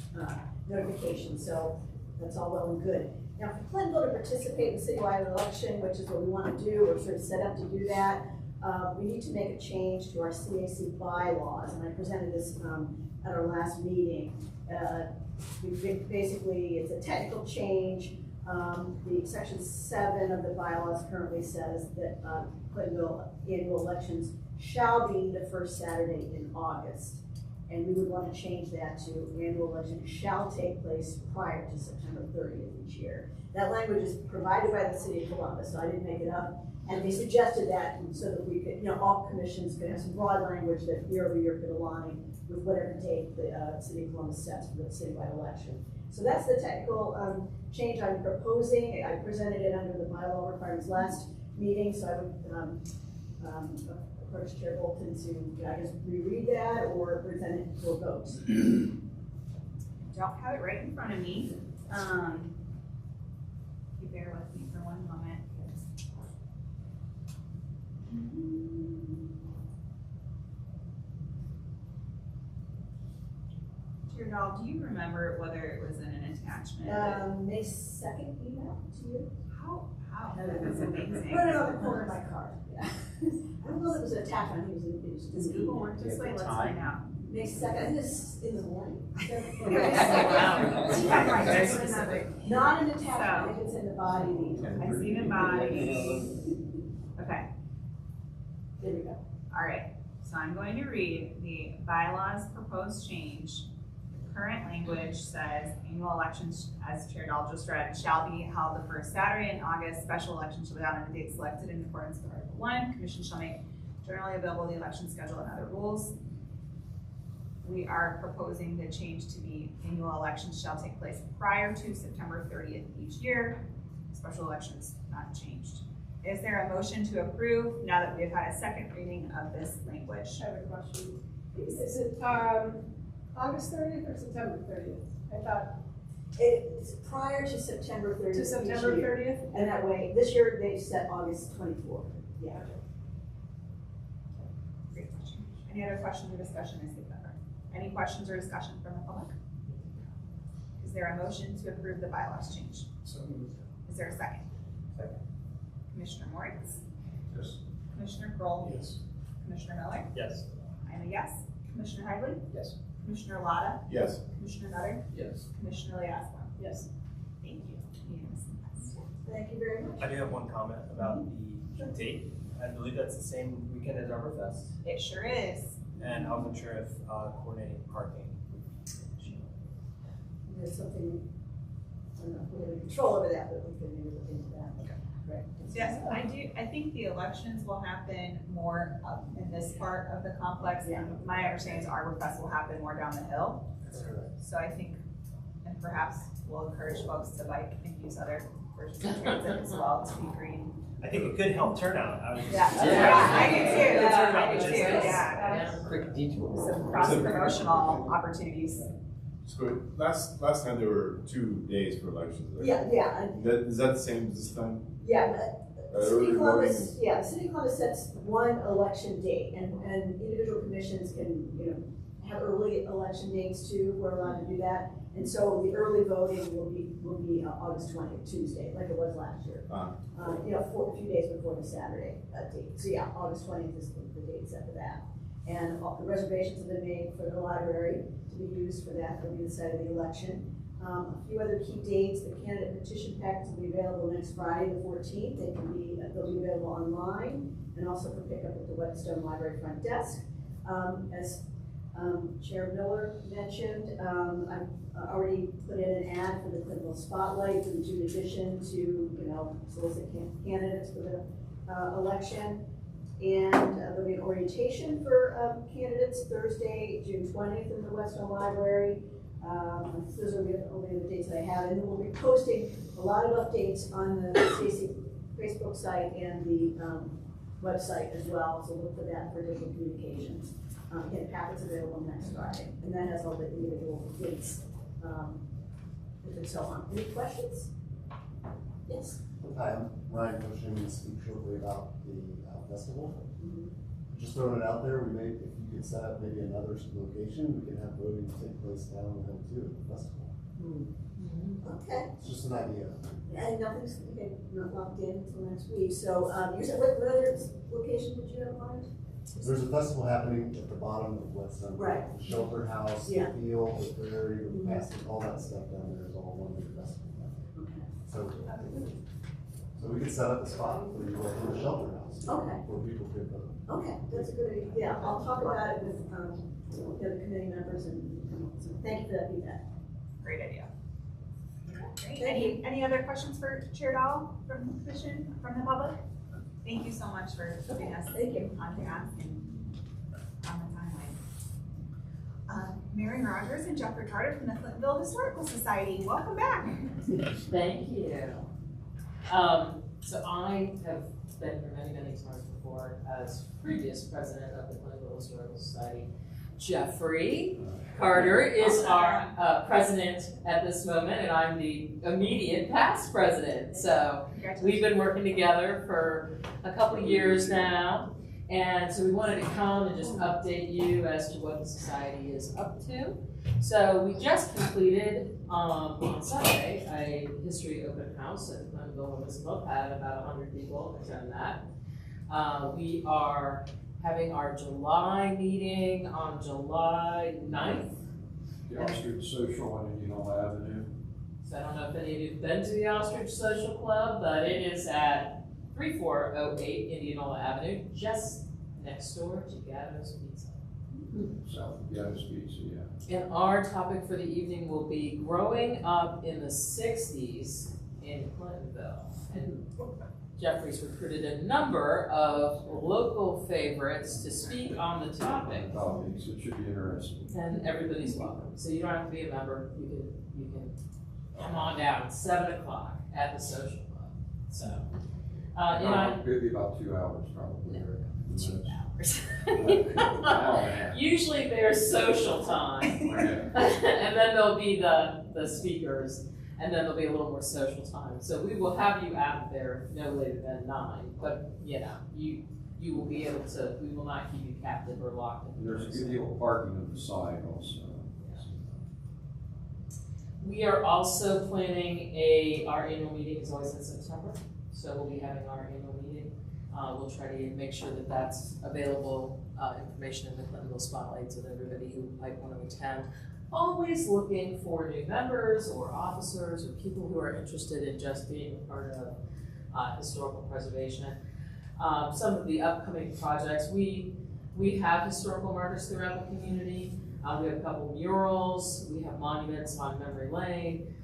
notification. So that's all well and good. Now, for Clintonville to participate in the citywide election, which is what we want to do, we're sort of set up to do that, we need to make a change to our CAC bylaws. And I presented this at our last meeting. Basically, it's a technical change. The section 7 of the bylaws currently says that Clintonville annual elections shall be the first Saturday in August. And we would want to change that to annual elections shall take place prior to September 30th each year. That language is provided by the city of Columbus, so I didn't make it up. And they suggested that so that we could, all commissions could have some broad language that year over year could align with whatever date the city of Columbus sets for the citywide election. So that's the technical change I'm proposing. I presented it under the bylaw requirements last meeting, so I would approach Chair Bolton to, I guess, reread that or present it for vote. Don't have it right in front of me. You bear with me for one moment. Chair Dahl, do you remember whether it was in an attachment? May 2nd email to you. How? That's amazing. Put it on the corner of my card. Yeah. I don't know if it was an attachment. I think it was Does Google work this way? Let's find out. May 2nd. I think it's in the morning. Not an attachment. I think it's in the body. I see the body. Okay. There we go. All right. So I'm going to read the bylaws proposed change. Current language says annual elections, as Chair Dahl just read, shall be held the first Saturday in August. Special elections shall be held on the date selected in accordance with Article 1. Commission shall make generally available the election schedule and other rules. We are proposing the change to be annual elections shall take place prior to September 30th each year. Special elections not changed. Is there a motion to approve now that we've had a second reading of this language? I have a question. Is it August 30th or September 30th? I thought it's prior to September 30th. to September 30th? And that way, this year they set August 24th. Yeah. Great question. Any other questions or discussion, Ms. Becker? Any questions or discussion from the public? Is there a motion to approve the bylaws change? So moved. Is there a second? Second. Commissioner Moritz? Yes. Commissioner Kroll? Yes. Commissioner Miller? Yes. I'm a yes. Commissioner Heidley? Yes. Commissioner Lotta? Yes. Commissioner Nutter? Yes. Commissioner Liascon? Yes. Thank you. Unanimously passed. Thank you very much. I do have one comment about the date. I believe that's the same weekend as Arbor Fest, It sure is. and I wasn't sure if coordinating parking would be an issue. There's something, I don't know, we have control over that, but we can maybe look into that. Okay. Right. Yes, I think the elections will happen more up in this part of the complex. Yeah. And my understanding is Arbor Fest will happen more down the hill. That's correct. So I think, and perhaps we'll encourage folks to bike and use other versions of transit as well to be green. I think it could help turnout. I was just. I do too. Yeah, I do too, logistics. yeah. Quick detour. Some cross-promotional opportunities. So last time there were 2 days for elections. right? Yeah. Is that the same as this time? Yeah, Early City voting? Columbus, yeah, City of Columbus sets one election date, and individual commissions can, have early election dates too, we're allowed to do that. And so the early voting will be August 20th, Tuesday, like it was last year. A few days before the Saturday date. So yeah, August 20th is the date set for that. And all the reservations have been made for the library to be used for that, that'll be the site of the election. A few other key dates, the candidate petition packets will be available next Friday, the 14th. They'll be available online and also for pickup at the Whetstone Library front desk. As Chair Miller mentioned, I've already put in an ad for the Clintonville Spotlight for the June edition to, solicit candidates for the election. And there'll be an orientation for candidates Thursday, June 20th in the Whetstone Library. Those are only the dates that I have, and then we'll be posting a lot of updates on the CAC Facebook site and the website as well, so look for that for digital communications. Again, packets available next Friday, and that has all the individual dates and so on. Any questions? Yes? Hi, I'm Ryan Cushing, to speak shortly about the festival. Just throwing it out there, if you could set up maybe another location, we can have voting take place down the hill too at the festival. Okay. It's just an idea. And nothing's not locked in until next week. So you said what other location did you have in mind? There's a festival happening at the bottom of Whetstone. Right. The shelter house, Yeah. the field, the prairie, the basket, all that stuff down there is all one big festival. Okay. So we could set up a spot for you to go to the shelter house. Okay. Where people could vote. Okay, that's a good idea. Yeah, I'll talk about it with the other committee members and so thank you for that feedback. Great idea. Great. Thank Any other questions for Chair Dahl from the commission, from the public? Thank you so much for putting us Thank you. on task and on the timeline. Mary Rogers and Jeffrey Carter from the Clintonville Historical Society, welcome back. Thank you. So I have been here many times before as previous president of the Clintonville Historical Society. Jeffrey Carter is our president at this moment, and I'm the immediate past president. So we've been working together for a couple of years now, and so we wanted to come and just update you as to what the society is up to. So we just completed on Sunday a history open house at the Clintonville Women's Club. Had about 100 people attend that. We are having our July meeting on July 9th. The Ostrich Social on Indianola Avenue. So I don't know if any of you have been to the Ostrich Social Club, but it is at 3408 Indianola Avenue, just next door to Gatto's Pizza. South of Gatto's Pizza, yeah. And our topic for the evening will be growing up in the 60s in Clintonville. And Jeffrey's recruited a number of local favorites to speak on the topic. So it should be interesting. And everybody's welcome. So you don't have to be a member. You can come on down 7 o'clock at the social club. So Maybe about 2 hours probably. No, Right? 2 hours. Wow. Usually there's social time. And then there'll be the speakers. And then there'll be a little more social time. So we will have you out there no later than 9. But you you will be able to, we will not keep you captive or locked in. There's a good deal of parking on the side also. We are also planning our annual meeting is always in September, so we'll be having our annual meeting. We'll try to make sure that that's available, information in the Clintonville Spotlight so that everybody who might want to attend. Always looking for new members or officers or people who are interested in just being part of historical preservation. Some of the upcoming projects, we have historical markers throughout the community. We have a couple murals, we have monuments on Memory Lane.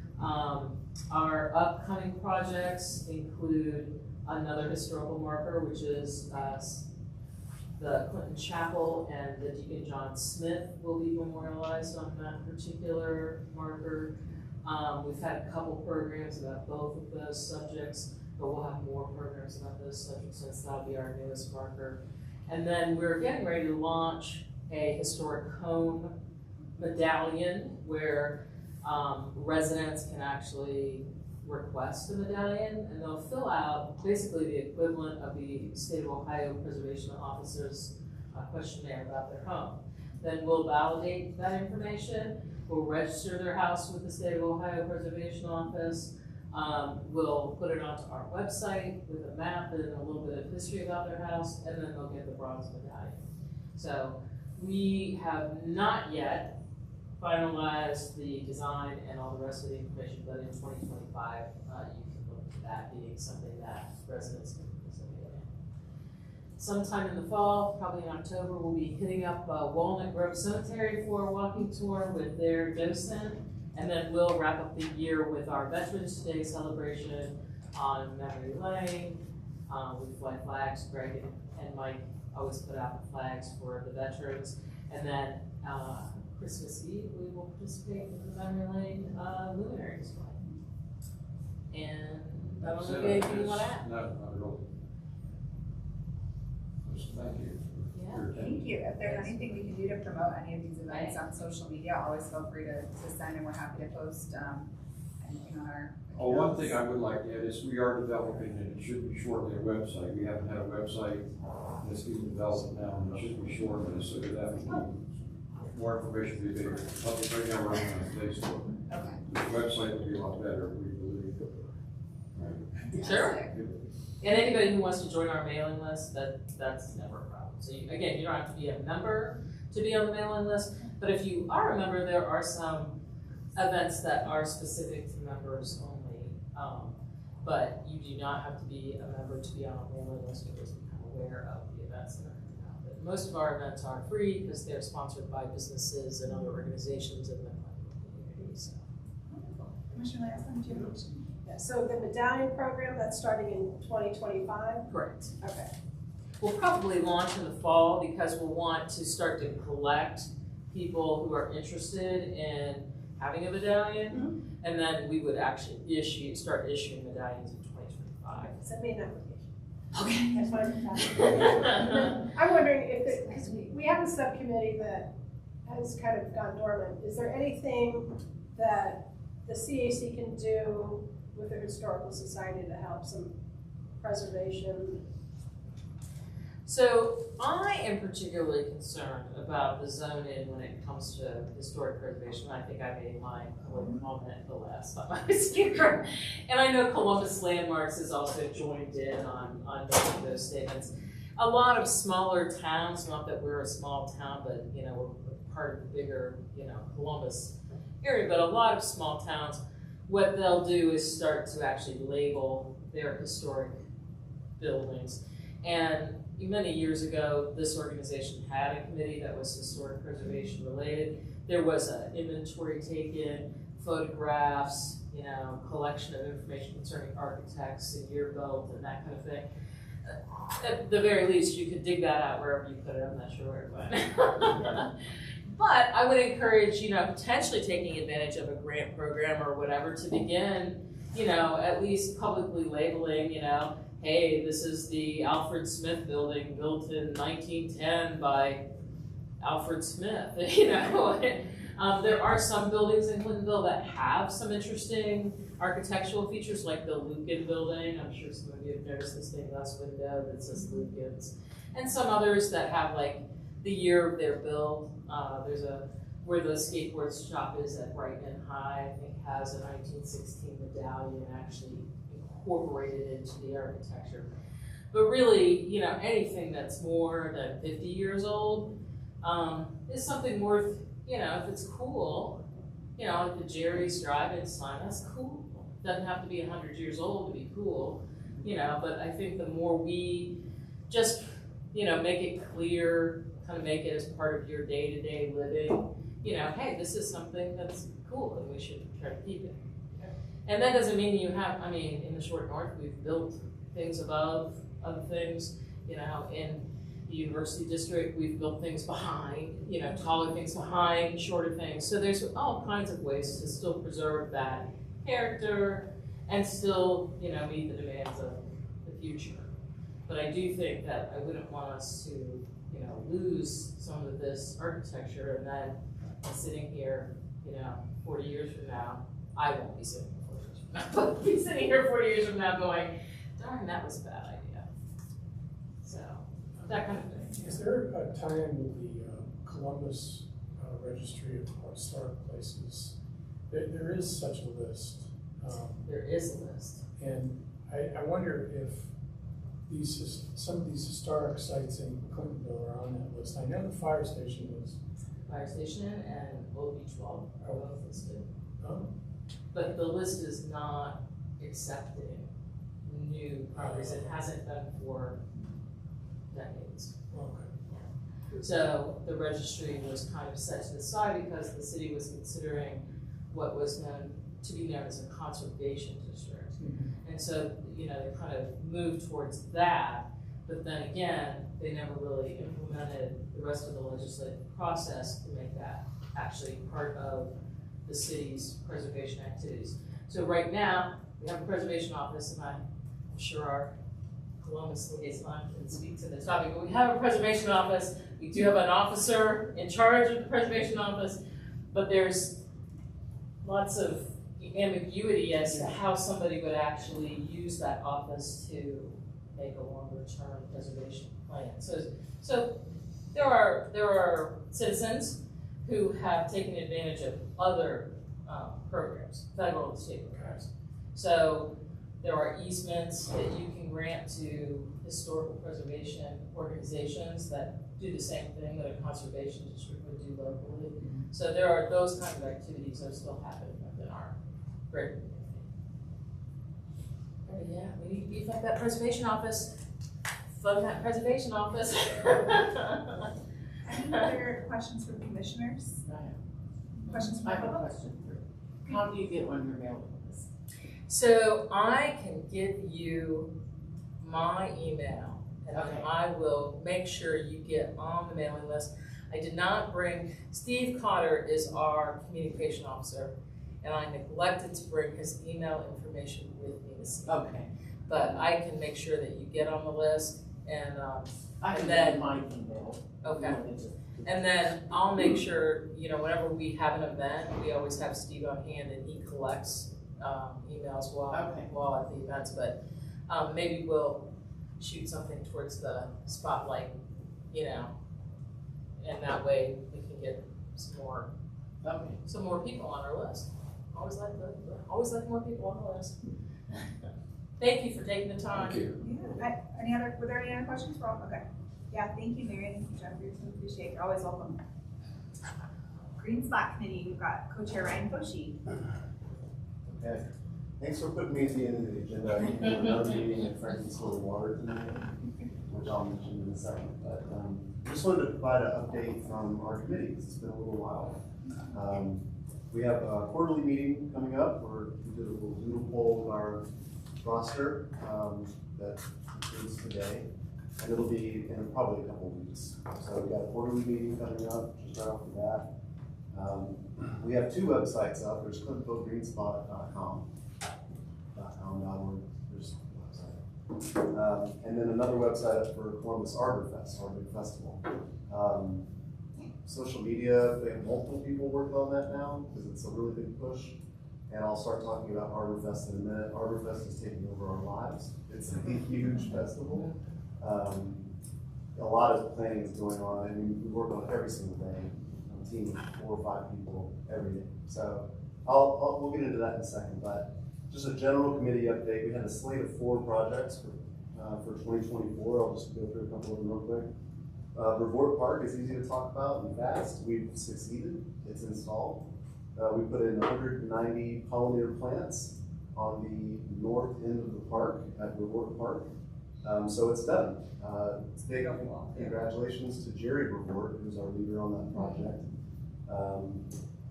Our upcoming projects include another historical marker, which is the Clinton Chapel, and the Deacon John Smith will be memorialized on that particular marker. We've had a couple programs about both of those subjects, but we'll have more programs about those subjects since that'll be our newest marker. And then we're getting ready to launch a historic home medallion where residents can actually request a medallion, and they'll fill out basically the equivalent of the State of Ohio Preservation Officer's questionnaire about their home. Then we'll validate that information, we'll register their house with the State of Ohio Preservation Office, we'll put it onto our website with a map and a little bit of history about their house, and then they'll get the bronze medallion. So we have not yet finalized the design and all the rest of the information, but in 2025, you can look at that being something that residents can participate in. Sometime in the fall, probably in October, we'll be hitting up Walnut Grove Cemetery for a walking tour with their docent, and then we'll wrap up the year with our Veterans Day celebration on Memory Lane. We fly flags. Greg and Mike always put out the flags for the veterans, and then Christmas Eve, we will participate in the Memory Lane luminary display. And I don't know if anything you want to add. No, not at all. Just thank you. Thank you. If there's anything we can do to promote any of these events on social media, always feel free to send, and we're happy to post anything on our accounts. Oh, one thing I would like to add is we are developing, and it should be shortly, a website. We haven't had a website, and it's being developed now, and it should be shortly, so that would be more information will be bigger. Public right now running on Facebook. Okay. The website will be a lot better, we believe. Right. Sure. And anybody who wants to join our mailing list, that's never a problem. So again, you don't have to be a member to be on the mailing list, but if you are a member, there are some events that are specific to members only. But you do not have to be a member to be on a mailing list or just become aware of the events that are coming out. But most of our events are free because they're sponsored by businesses and other organizations in the community. So. Commissioner Lansing, do you have Yeah, so the medallion program, that's starting in 2025? Correct. Okay. We'll probably launch in the fall because we'll want to start to collect people who are interested in having a medallion, and then we would actually start issuing medallions in 2025. Send me an application. Okay. That's fine. I'm wondering if, because we have a subcommittee that has kind of gone dormant. Is there anything that the CAC can do with the Historical Society to help some preservation? So I am particularly concerned about the zone-in when it comes to historic preservation. I think I made my comment the last time I was here. And I know Columbus Landmarks has also joined in on making those statements. A lot of smaller towns, not that we're a small town, but we're part of the bigger, Columbus area, but a lot of small towns, what they'll do is start to actually label their historic buildings. And many years ago, this organization had a committee that was historic preservation related. There was an inventory taken, photographs, collection of information concerning architects and year built and that kind of thing. At the very least, you could dig that out wherever you put it. I'm not sure where it went. But I would encourage, potentially taking advantage of a grant program or whatever to begin, at least publicly labeling, hey, this is the Alfred Smith building built in 1910 by Alfred Smith. There are some buildings in Clintonville that have some interesting architectural features, like the Lucan building. I'm sure some of you have noticed the stained glass window that says Lucan's. And some others that have like the year of their build. There's where the skateboard shop is at Brighton High, I think has a 1916 medallion actually incorporated into the architecture. But really, you know, anything that's more than 50 years old is something worth, you know, if it's cool, you know, like the Jerry's Drive-In sign, that's cool. Doesn't have to be 100 years old to be cool, you know, but I think the more we just, you know, make it clear, kind of make it as part of your day-to-day living, you know, hey, this is something that's cool and we should try to keep it. And that doesn't mean you have, I mean, in the short north, we've built things above other things, you know, in the university district, we've built things behind, you know, taller things behind, shorter things. So there's all kinds of ways to still preserve that character and still, you know, meet the demands of the future. But I do think that I wouldn't want us to, you know, lose some of this architecture and then sitting here, you know, 40 years from now, I won't be sitting here 40 years from now. I'll be sitting here 40 years from now going, darn, that was a bad idea. So, that kind of thing. Is there a tie-in with the Columbus Registry of Historic Places? There is such a list. There is a list. And I wonder if some of these historic sites in Clintonville are on that list. I know the fire station is. Fire station and Old Beach Wall are both listed. Oh. But the list is not accepting new properties. It hasn't been for decades. Okay. So the registry was kind of set to the side because the city was considering what was known to be known as a conservation district. Mm-hmm. And so, you know, they kind of moved towards that, but then again, they never really implemented the rest of the legislative process to make that actually part of the city's preservation activities. So right now, we have a preservation office, and I'm sure our Columbus liaison can speak to this topic, but we have a preservation office. We do have an officer in charge of the preservation office, but there's lots of ambiguity as to how somebody would actually use that office to make a longer-term preservation plan. So there are citizens who have taken advantage of other programs, federal and state programs. So there are easements that you can grant to historical preservation organizations that do the same thing that a conservation district would do locally. So there are those kind of activities that are still happening within our greater community. But yeah, we need to beef up that preservation office. Fund that preservation office. Any other questions from commissioners? Questions from I have a public? question. How do you get on your mailing list? So I can give you my email, and Okay. I will make sure you get on the mailing list. I did not bring, Steve Cotter is our communication officer, and I neglected to bring his email information with me this evening. Okay. But I can make sure that you get on the list, and I can and then, get my email. okay. And then I'll make sure, you know, whenever we have an event, we always have Steve on hand and he collects emails while at the events. But maybe we'll shoot something towards the spotlight, you know, and that way we can get some more people on our list. Always like more people on the list. Thank you for taking the time. Thank you. Yeah. Were there any other questions for all? Okay. Yeah, thank you, Mary, and Jeffrey, we appreciate it. You're always welcome. Green Spot Committee, we've got Co-Chair Ryan Foshi. Okay, thanks for putting me at the end of the agenda. I have another meeting at Franklin's Solar Water tonight, which I'll mention in a second. But just wanted to provide an update from our committee, 'cause it's been a little while. We have a quarterly meeting coming up where we did a little doodle poll of our roster that includes today. And it'll be in probably a couple of weeks. So we got a quarterly meeting coming up, just right off the bat. We have two websites up. There's ClintonvilleGreenspot.com. There's a website. And then another website up for Columbus Arbor Fest, our big festival. Social media, they have multiple people working on that now because it's a really big push. And I'll start talking about Arbor Fest in a minute. Arbor Fest is taking over our lives. It's a huge festival. a lot of planning is going on, and we work on it every single day. A team of 4 or 5 people every day. So we'll get into that in a second, but just a general committee update. We had a slate of 4 projects for 2024. I'll just go through a couple of them real quick. Revort Park is easy to talk about and fast. We've succeeded. It's installed. We put in 190 pollinator plants on the north end of the park at Revort Park. So it's done. It's big. Congratulations to Jerry Revort, who's our leader on that project.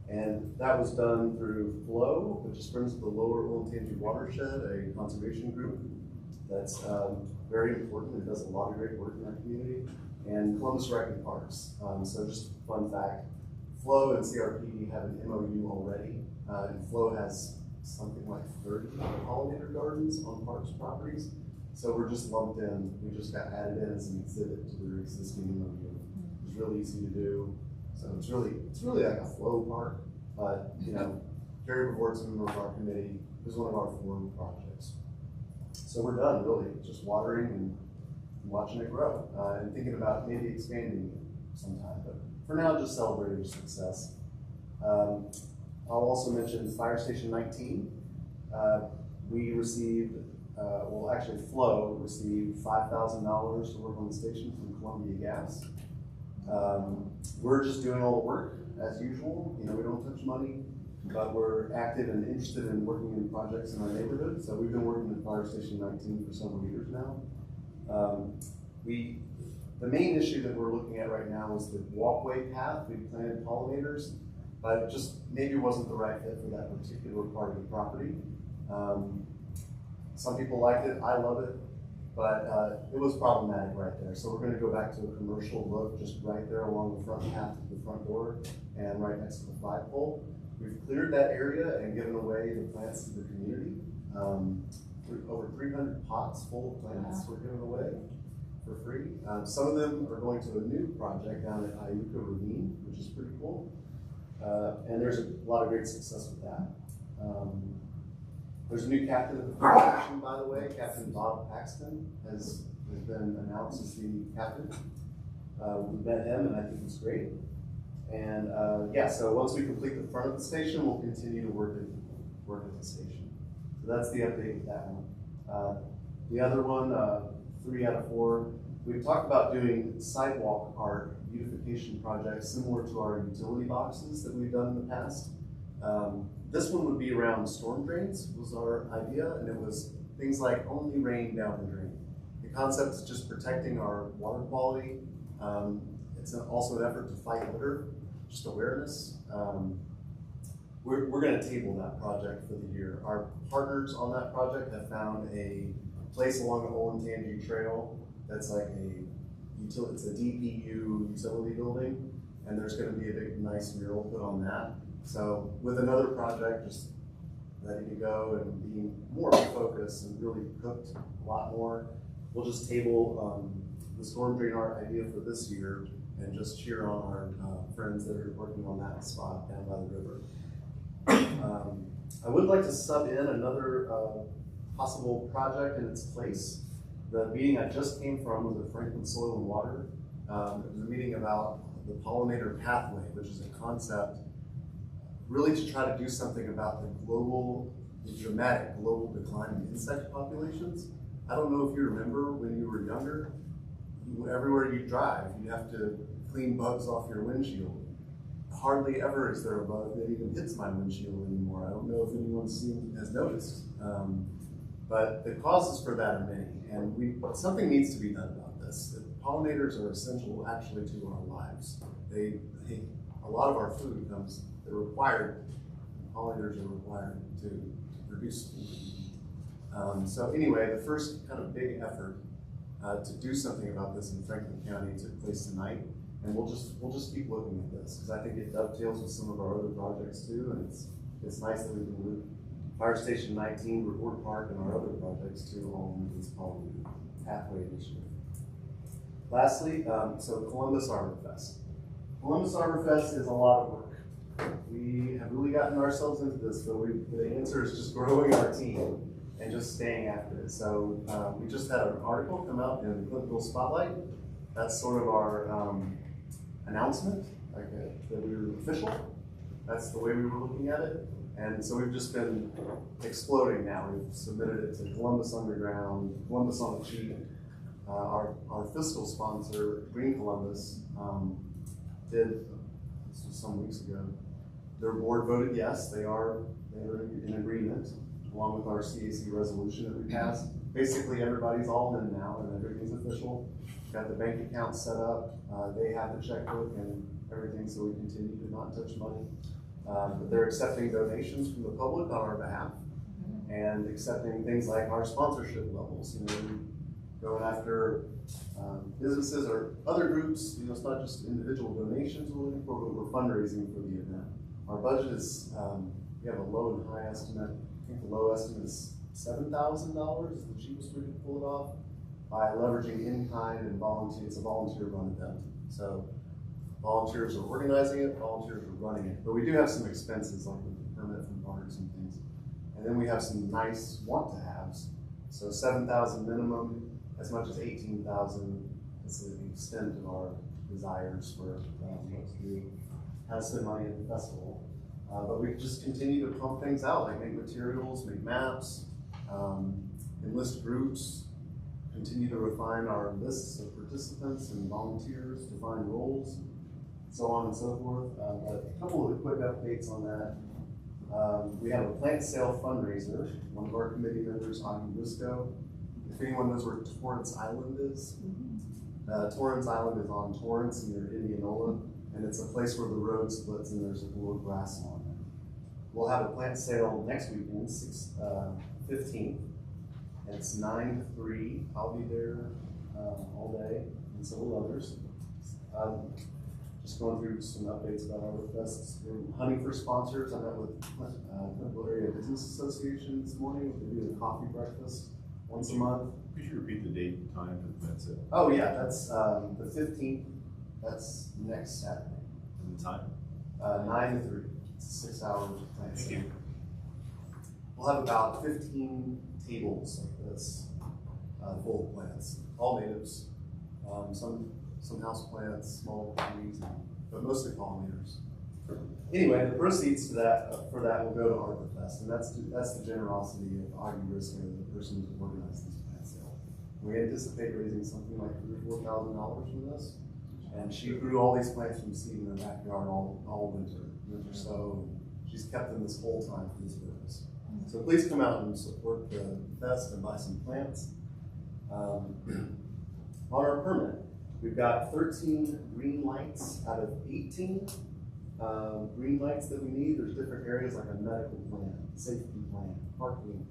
And that was done through Flow, which is Friends of the Lower Olentangy Watershed, a conservation group that's very important. It does a lot of great work in our community. And Columbus Rec and Parks. So just a fun fact, Flow and CRPD have an MOU already. And Flow has something like 30 pollinator gardens on Parks properties. So we're just lumped in. We just got added in as an exhibit to their existing MOU. It's really easy to do. So it's really like a flow park. But you know, Jerry Revort's a member of our committee. It was one of our 4 projects. So we're done, really, just watering and watching it grow, and thinking about maybe expanding it sometime. But for now, just celebrating your success. I'll also mention Fire Station 19. We received, well, actually, Flow received $5,000 to work on the station from Columbia Gas. We're just doing all the work as usual. You know, we don't touch money, but we're active and interested in working in projects in our neighborhood. So we've been working at Fire Station 19 for several years now. The main issue that we're looking at right now is the walkway path. We planted pollinators, but it just maybe wasn't the right fit for that particular part of the property. Some people liked it, I love it, but it was problematic right there. So we're going to go back to a commercial look just right there along the front path of the front door and right next to the flagpole. We've cleared that area and given away the plants to the community. Over 300 pots full of plants were given away for free. Some of them are going to a new project down at Iuka Ravine, which is pretty cool. And there's a lot of great success with that. There's a new captain of the fire station, by the way. Captain Bob Paxton has been announced as the captain. We met him, and I think he's great. And yeah, so once we complete the front of the station, we'll continue to work at the station. So that's the update with that one. The other one, 3 out of 4, we've talked about doing sidewalk art beautification projects similar to our utility boxes that we've done in the past. This one would be around storm drains was our idea, and it was things like only rain down the drain. The concept is just protecting our water quality. It's also an effort to fight litter, just awareness. We're going to table that project for the year. Our partners on that project have found a place along the Olentangy Trail that's like it's a DPU utility building, and there's going to be a big, nice mural put on that. So with another project just ready to go and being more focused and really cooked a lot more, we'll just table the storm drain art idea for this year and just cheer on our friends that are working on that spot down by the river. I would like to sub in another possible project in its place. The meeting I just came from was at Franklin Soil and Water. It was a meeting about the pollinator pathway, which is a concept really to try to do something about the dramatic global decline in insect populations. I don't know if you remember when you were younger, everywhere you drive, you have to clean bugs off your windshield. Hardly ever is there a bug that even hits my windshield anymore. I don't know if anyone has noticed. But the causes for that are many, and something needs to be done about this. Pollinators are essential actually to our lives. A lot of our food they're required, pollinators are required to produce food. So anyway, the first kind of big effort to do something about this in Franklin County took place tonight, and we'll just keep looking at this because I think it dovetails with some of our other projects too, and it's nice that we can loop Fire Station 19, Revort Park, and our other projects too, all into this pollinator pathway initiative. Lastly, so Columbus Arbor Fest. Columbus Arbor Fest is a lot of work. We have really gotten ourselves into this, but the answer is just growing our team and just staying after it. So we just had an article come out in the Clintonville Spotlight that's sort of our announcement, like that we were official. That's the way we were looking at it. And so we've just been exploding now. We've submitted it to Columbus Underground, Columbus on the Cheat. Our fiscal sponsor, Green Columbus, did, this was some weeks ago, their board voted yes, they are in agreement, along with our CAC resolution that we passed. Basically, everybody's all in now and everything's official. Got the bank account set up, they have the checkbook and everything, so we continue to not touch money. But they're accepting donations from the public on our behalf and accepting things like our sponsorship levels. You know, going after businesses or other groups. You know, it's not just individual donations we're looking for, but we're fundraising for the event. Our budget is, we have a low and high estimate. I think the low estimate is $7,000 is the cheapest we could pull it off by leveraging in-kind and volunteer. It's a volunteer-run event. So volunteers are organizing it, volunteers are running it. But we do have some expenses like the permit from parks and things. And then we have some nice want-to-haves. So 7,000 minimum, as much as 18,000 is the extent of our desires for what to do, how to spend money at the festival. But we just continue to pump things out, like make materials, make maps, enlist groups, continue to refine our lists of participants and volunteers, define roles, so on and so forth. But a couple of quick updates on that. We have a plant sale fundraiser. One of our committee members, Ani Risco. If anyone knows where Torrance Island is, Torrance Island is on Torrance near Indianola, and it's a place where the road splits and there's a little grass lawn. We'll have a plant sale next weekend, 15th. It's 9 to 3. I'll be there all day, and so will others. Just going through some updates about our fests. We're hunting for sponsors. I met with Clintville Area Business Association this morning. They do a coffee breakfast once a month. Could you repeat the date and time for the plant sale? Oh yeah, that's the 15th. That's next Saturday. And the time? 9 to 3. It's a 6-hour plant sale. Thank you. We'll have about 15 tables like this, full of plants, all natives, some house plants, small trees, but mostly pollinators. Anyway, the proceeds to for that will go to ArborFest, and that's the generosity of Augie Risco, the person who organized this plant sale. We anticipate raising something like $3,000 or $4,000 from this, and she grew all these plants from seed in her backyard all winter so. She's kept them this whole time for this purpose. So please come out and support the fest and buy some plants. On our permit, we've got 13 green lights out of 18 green lights that we need. There's different areas like a medical plan, safety plan, parking.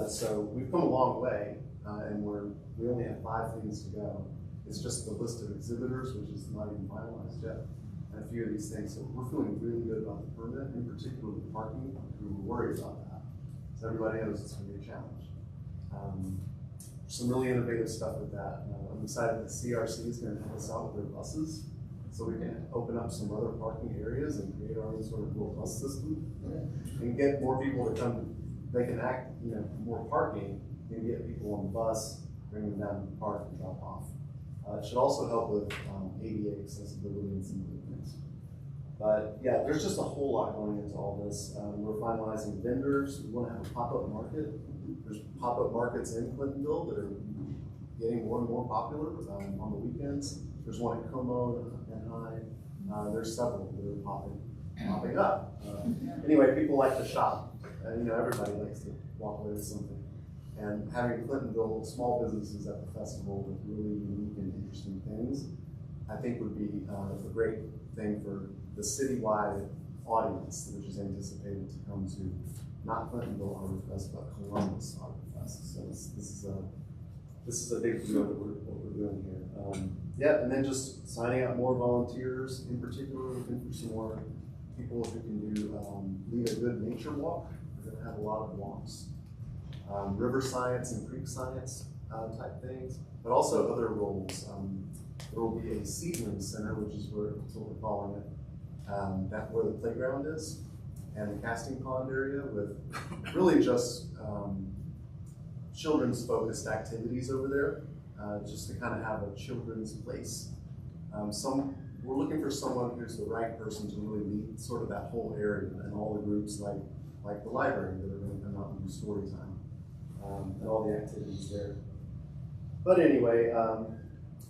So we've come a long way, and we only have 5 things to go. It's just the list of exhibitors, which is not even finalized yet, and a few of these things. So we're feeling really good about the permit, in particular the parking. We were worried about that. So everybody knows it's going to be a challenge. Some really innovative stuff with that. I'm excited that CRC is going to help us out with their buses, so we can open up some other parking areas and create our own sort of little bus system and get more people to come. They can act, more parking and get people on the bus, bring them down to the park and drop off. It should also help with ADA accessibility and some other things. But yeah, there's just a whole lot going into all this. We're finalizing vendors. We want to have a pop-up market. There's pop-up markets in Clintonville that are getting more and more popular on the weekends. There's one at Como and High. There's several that are popping up. Anyway, people like to shop. Everybody likes to walk away with something. And having Clintonville small businesses at the festival with really unique and interesting things, I think would be a great thing for the citywide audience, which is anticipated to come to not Clintonville ArborFest, but Columbus ArborFest. So this is a big deal that we're doing here. Yeah, and then just signing out more volunteers. In particular, looking for some more people who can lead a good nature walk. We're going to have a lot of walks. River science and creek science type things, but also other roles. There will be a seedling center, which is what we're calling it, where the playground is, and the casting pond area with really just children's focused activities over there. just to kind of have a children's place. We're looking for someone who's the right person to really lead sort of that whole area and all the groups like the library that are going to come out and do story time and all the activities there. But anyway,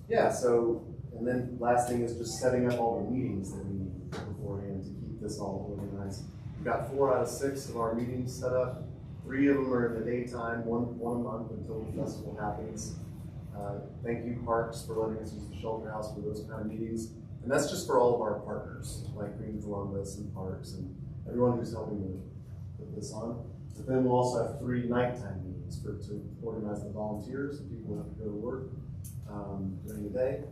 yeah, so, and then last thing is just setting up all the meetings that we need beforehand to keep this all organized. We've got 4 out of 6 of our meetings set up. 3 of them are in the daytime, one a month until the festival happens. Thank you, Parks, for letting us use the shelter house for those kind of meetings. And that's just for all of our partners, like Green Columbus and Parks and everyone who's helping to put this on. But then we'll also have 3 nighttime meetings to organize the volunteers and people who have to go to work during the day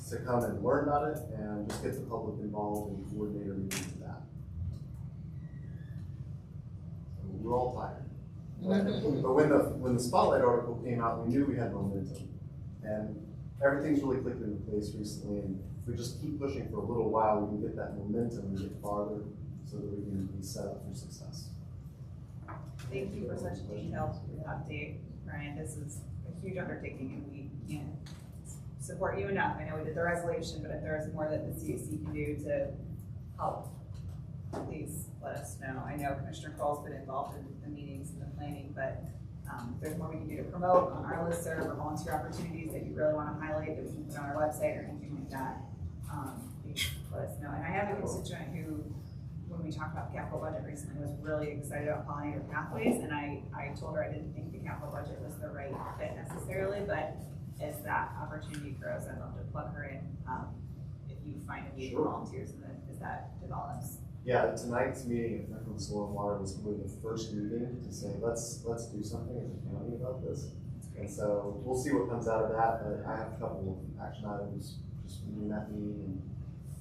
to come and learn about it and just get the public involved and coordinate everything with that. So we're all tired. But when the Spotlight article came out, we knew we had momentum. And everything's really clicked into place recently, and if we just keep pushing for a little while, we can get that momentum and get farther so that we can be set up for success. Thank you for such a detailed update, Brian. This is a huge undertaking, and we can't support you enough. I know we did the resolution, but if there is more that the CAC can do to help, please let us know. I know Commissioner Kroll's been involved in the meetings and the planning, but if there's more we can do to promote on our listserv or volunteer opportunities that you really want to highlight that we can put on our website or anything like that, please let us know. And I have a constituent who, when we talked about the capital budget recently, was really excited about pollinator pathways, and I told her I didn't think the capital budget was the right fit necessarily, but as that opportunity grows, I'd love to plug her in if you find a need for volunteers and as that develops. Yeah, tonight's meeting at Franklin Soil and Water was really the first meeting to say, let's do something as a county about this. And so we'll see what comes out of that. I have a couple of action items just from that meeting,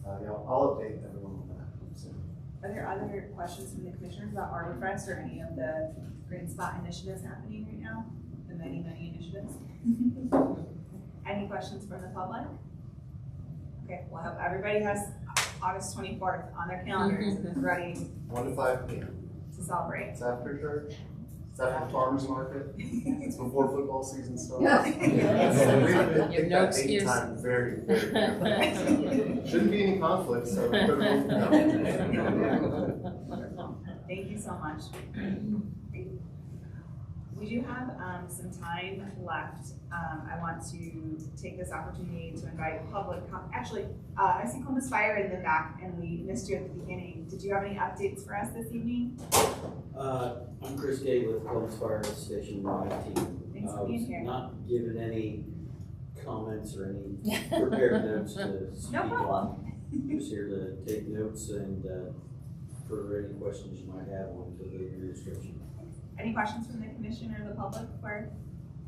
and I'll update everyone on that soon. Are there other questions from the commissioners about ArborFest or any of the Green Spot initiatives happening right now? The many, many initiatives? Any questions from the public? Okay, well, I hope everybody has August 24th on their calendars and is ready 1 to 5 p.m. to celebrate. It's after church. It's after farmers market. It's before football season starts. You have no excuse. Time very, very carefully. Shouldn't be any conflict, so everyone can come. Thank you so much. We do have some time left. I want to take this opportunity to invite public actually, I see Columbus Fire in the back and we missed you at the beginning. Did you have any updates for us this evening? I'm Chris Gay with Columbus Fire Station 19. Thanks for being here. Not given any comments or any prepared notes to speak No problem. on. Just here to take notes and for any questions you might have on the description. Any questions from the commission or the public for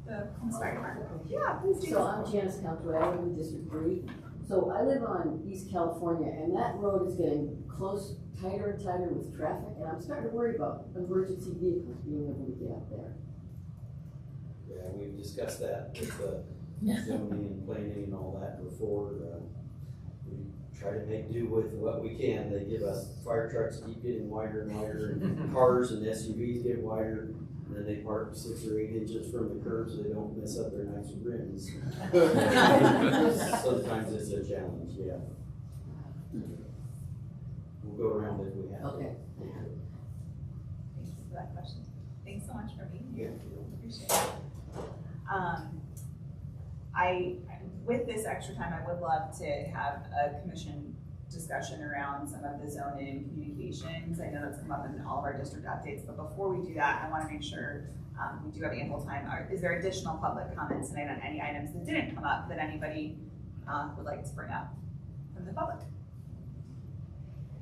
the Columbus Fire Department? Yeah, please do. So I'm Janice Caldwell, I live in District 3. So I live on East California, and that road is getting close, tighter and tighter with traffic, and I'm starting to worry about emergency vehicles being able to get up there. Yeah, we've discussed that with zoning and planning and all that before. We try to make do with what we can. They give us fire trucks keep getting wider and wider, and cars and SUVs get wider, and then they park 6 or 8 inches from the curb so they don't mess up their nice rims. Sometimes it's a challenge, yeah. We'll go around if we have to. Okay. Thank you for that question. Thanks so much for being here. Appreciate it. With this extra time, I would love to have a commission discussion around some of the zoning and communications. I know that's come up in all of our district updates, but before we do that, I want to make sure we do have ample time. Is there additional public comments tonight on any items that didn't come up that anybody would like to bring up from the public?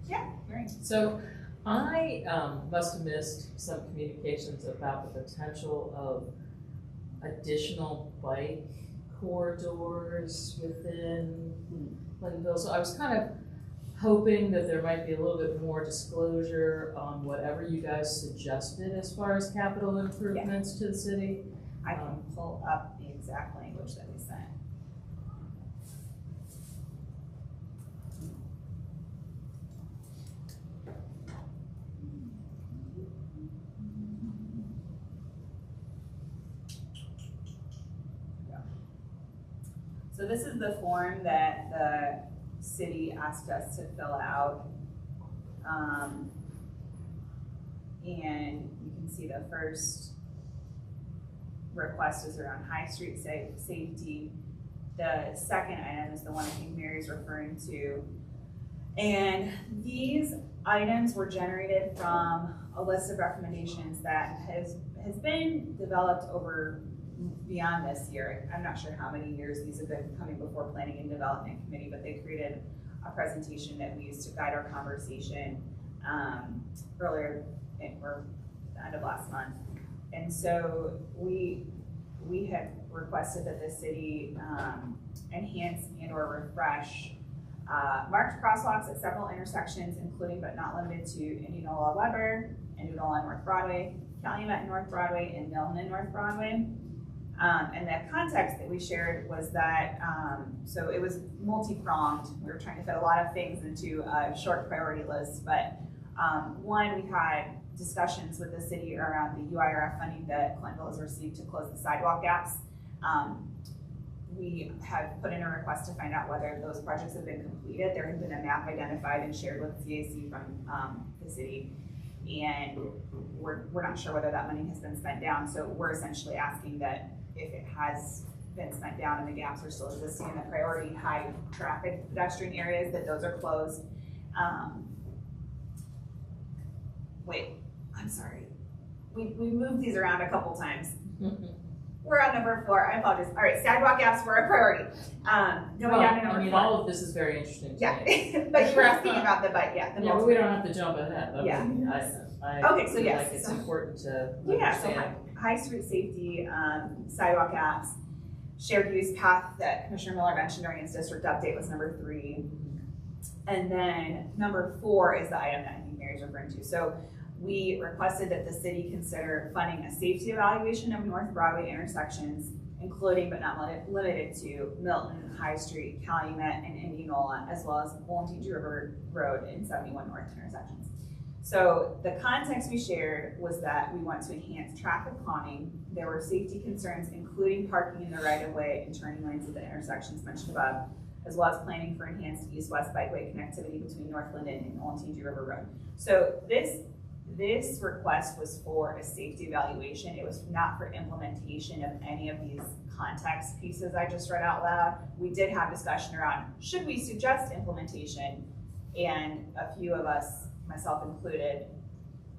Yeah, great. So I must have missed some communications about the potential of additional bike corridors within Plainville. So I was kind of hoping that there might be a little bit more disclosure on whatever you guys suggested as far as capital improvements to the city. I can pull up the exact language that we sent. So this is the form that the city asked us to fill out. And you can see the first request is around High Street safety. The second item is the one I think Mary's referring to. And these items were generated from a list of recommendations that has been developed over beyond this year. I'm not sure how many years these have been coming before Planning and Development Committee, but they created a presentation that we used to guide our conversation earlier or the end of last month. And so we had requested that the city enhance and or refresh marked crosswalks at several intersections, including but not limited to Indianola Weber, Indianola North Broadway, Calumet North Broadway, and Milton and North Broadway. And the context that we shared was that, so it was multi-pronged. We were trying to fit a lot of things into a short priority list, but one, we had discussions with the city around the UIRF funding that Clintonville has received to close the sidewalk gaps. We have put in a request to find out whether those projects have been completed. There has been a map identified and shared with CAC from the city, and we're not sure whether that money has been spent down. So we're essentially asking that if it has been spent down and the gaps are still existing in the priority high traffic pedestrian areas, that those are closed. Wait, I'm sorry. We moved these around a couple times. We're on number 4, I apologize. All right, sidewalk gaps were a priority. Going down to number 4. All of this is very interesting to me. But you were asking about the, but we don't have to jump ahead. I okay, so feel yes. like it's important to So understand. high street safety, sidewalk gaps, shared use path that Commissioner Miller mentioned during his district update was number 3. And then number 4 is the item that I think Mary's referring to. So we requested that the city consider funding a safety evaluation of North Broadway intersections, including but not limited to Milton, High Street, Calumet, and Indianola, as well as Olentangy River Road and 71 North intersections. So the context we shared was that we want to enhance traffic calming. There were safety concerns, including parking in the right-of-way and turning lanes at the intersections mentioned above, as well as planning for enhanced east-west bikeway connectivity between North Linden and Olentangy River Road. So this request was for a safety evaluation. It was not for implementation of any of these context pieces I just read out loud. We did have discussion around, should we suggest implementation? And a few of us, myself included,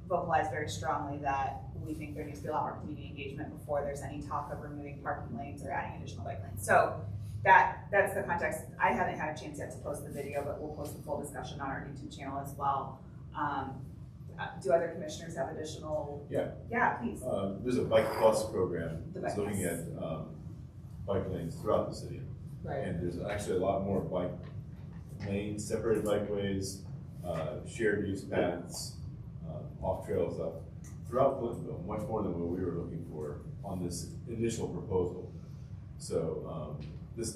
vocalized very strongly that we think there needs to be a lot more community engagement before there's any talk of removing parking lanes or adding additional bike lanes. So that's the context. I haven't had a chance yet to post the video, but we'll post the full discussion on our YouTube channel as well. Do other commissioners have additional? Yeah, please. There's a Bike Plus program The that's Bike looking Plus. at bike lanes throughout the city. Right. And there's actually a lot more bike lanes, separated bikeways, shared use paths, off trails up throughout Clintonville, much more than what we were looking for on this initial proposal. So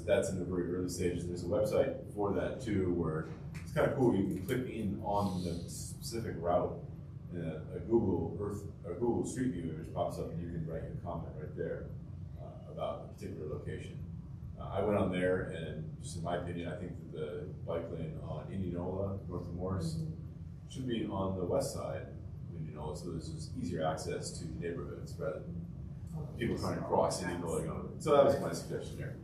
that's in the very early stages. There's a website for that too, where it's kind of cool. You can click in on the specific route, and a Google Street View image pops up, and you can write your comment right there about a particular location. I went on there, and just in my opinion, I think that the bike lane on Indianola, north of Morris, should be on the west side of Indianola, so there's just easier access to the neighborhoods rather than people trying to cross Indianola. So that was my suggestion there.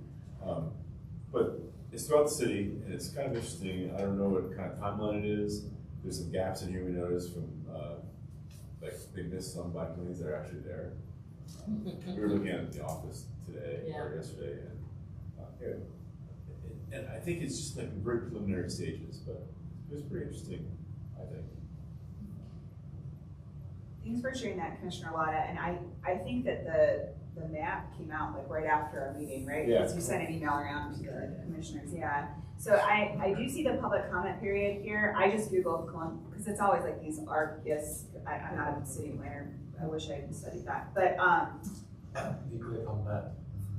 But it's throughout the city, and it's kind of interesting. I don't know what kind of timeline it is. There's some gaps in here we noticed from, like they missed some bike lanes that are actually there. We were looking at it in the office today or yesterday, and I think it's just like very preliminary stages, but it was pretty interesting, I think. Thanks for sharing that, Commissioner Lotta. And I think that the map came out like right after our meeting, right? Yeah. Because you sent an email around to the commissioners, yeah. So I do see the public comment period here. I just Googled, because it's always like these ARC-IS, I'm not a city planner. I wish I had studied that. But You click on that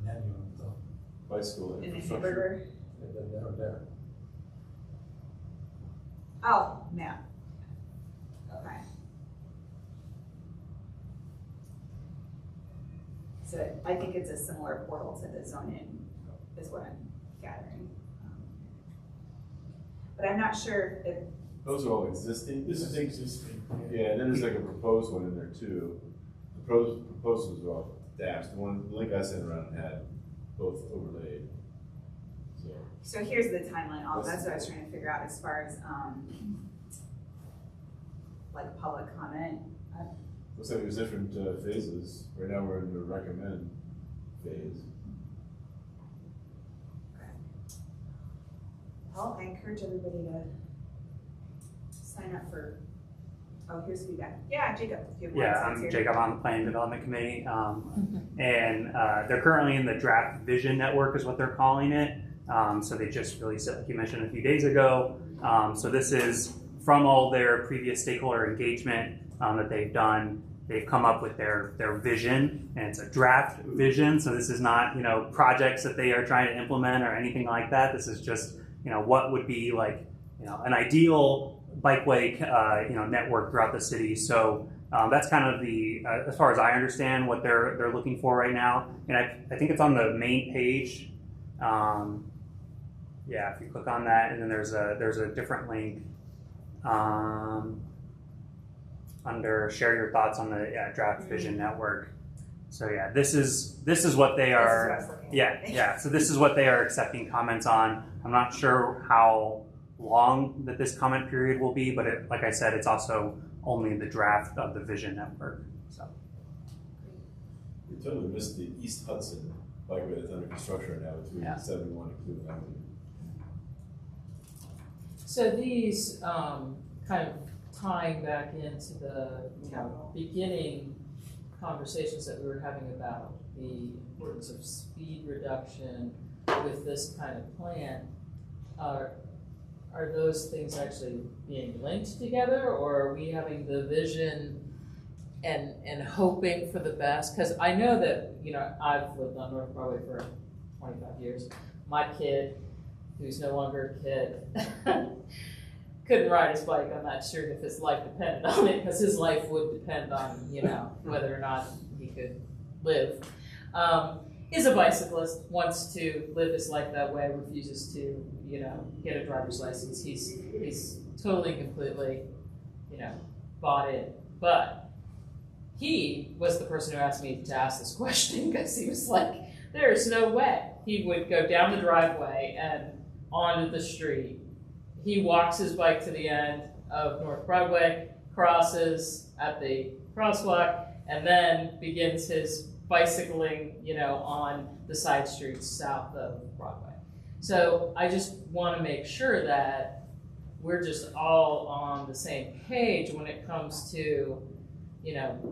menu on the bicycle in the infrastructure. hamburger. and then they're there. Oh, map. Okay. So I think it's a similar portal to the zone in, is what I'm gathering. But I'm not sure if, Those are all existing? This is existing. Yeah, and then there's like a proposed one in there too. The proposals are all dashed. The link I sent around had both overlaid. so here's the timeline, that's what I was trying to figure out as far as, like public comment. Looks like there's different phases. Right now we're in the recommend phase. Well, I encourage everybody to sign up for, oh, here's feedback. Yeah, Jacob, if you have Yeah, one, I'm here. Jacob on the Planning Development Committee. And they're currently in the draft vision network is what they're calling it. So they just released it, like you mentioned, a few days ago. So this is from all their previous stakeholder engagement that they've done. They've come up with their vision, and it's a draft vision. So this is not, projects that they are trying to implement or anything like that. This is just, what would be like, an ideal bikeway, network throughout the city. So that's kind of the, as far as I understand, what they're looking for right now. And I think it's on the main page. Yeah, if you click on that, and then there's a different link under share your thoughts on the draft vision network. So yeah, this is what they are. Yeah. So this is what they are accepting comments on. I'm not sure how long that this comment period will be, but like I said, it's also only the draft of the vision network. So We totally missed the East Hudson bikeway that's under construction right now between 71 and Cleveland Avenue. So these kind of tying back into the beginning conversations that we were having about the importance of speed reduction with this kind of plan, are those things actually being linked together, or are we having the vision and hoping for the best? Because I know that, I've lived on North Broadway for 25 years. My kid, who's no longer a kid, couldn't ride his bike on that street if his life depended on it, because his life would depend on, whether or not he could live. Is a bicyclist, wants to live his life that way, refuses to, get a driver's license. He's totally, completely, bought in. But he was the person who asked me to ask this question, because he was like, there's no way. He would go down the driveway and onto the street. He walks his bike to the end of North Broadway, crosses at the crosswalk, and then begins his bicycling, on the side streets south of Broadway. So I just want to make sure that we're just all on the same page when it comes to,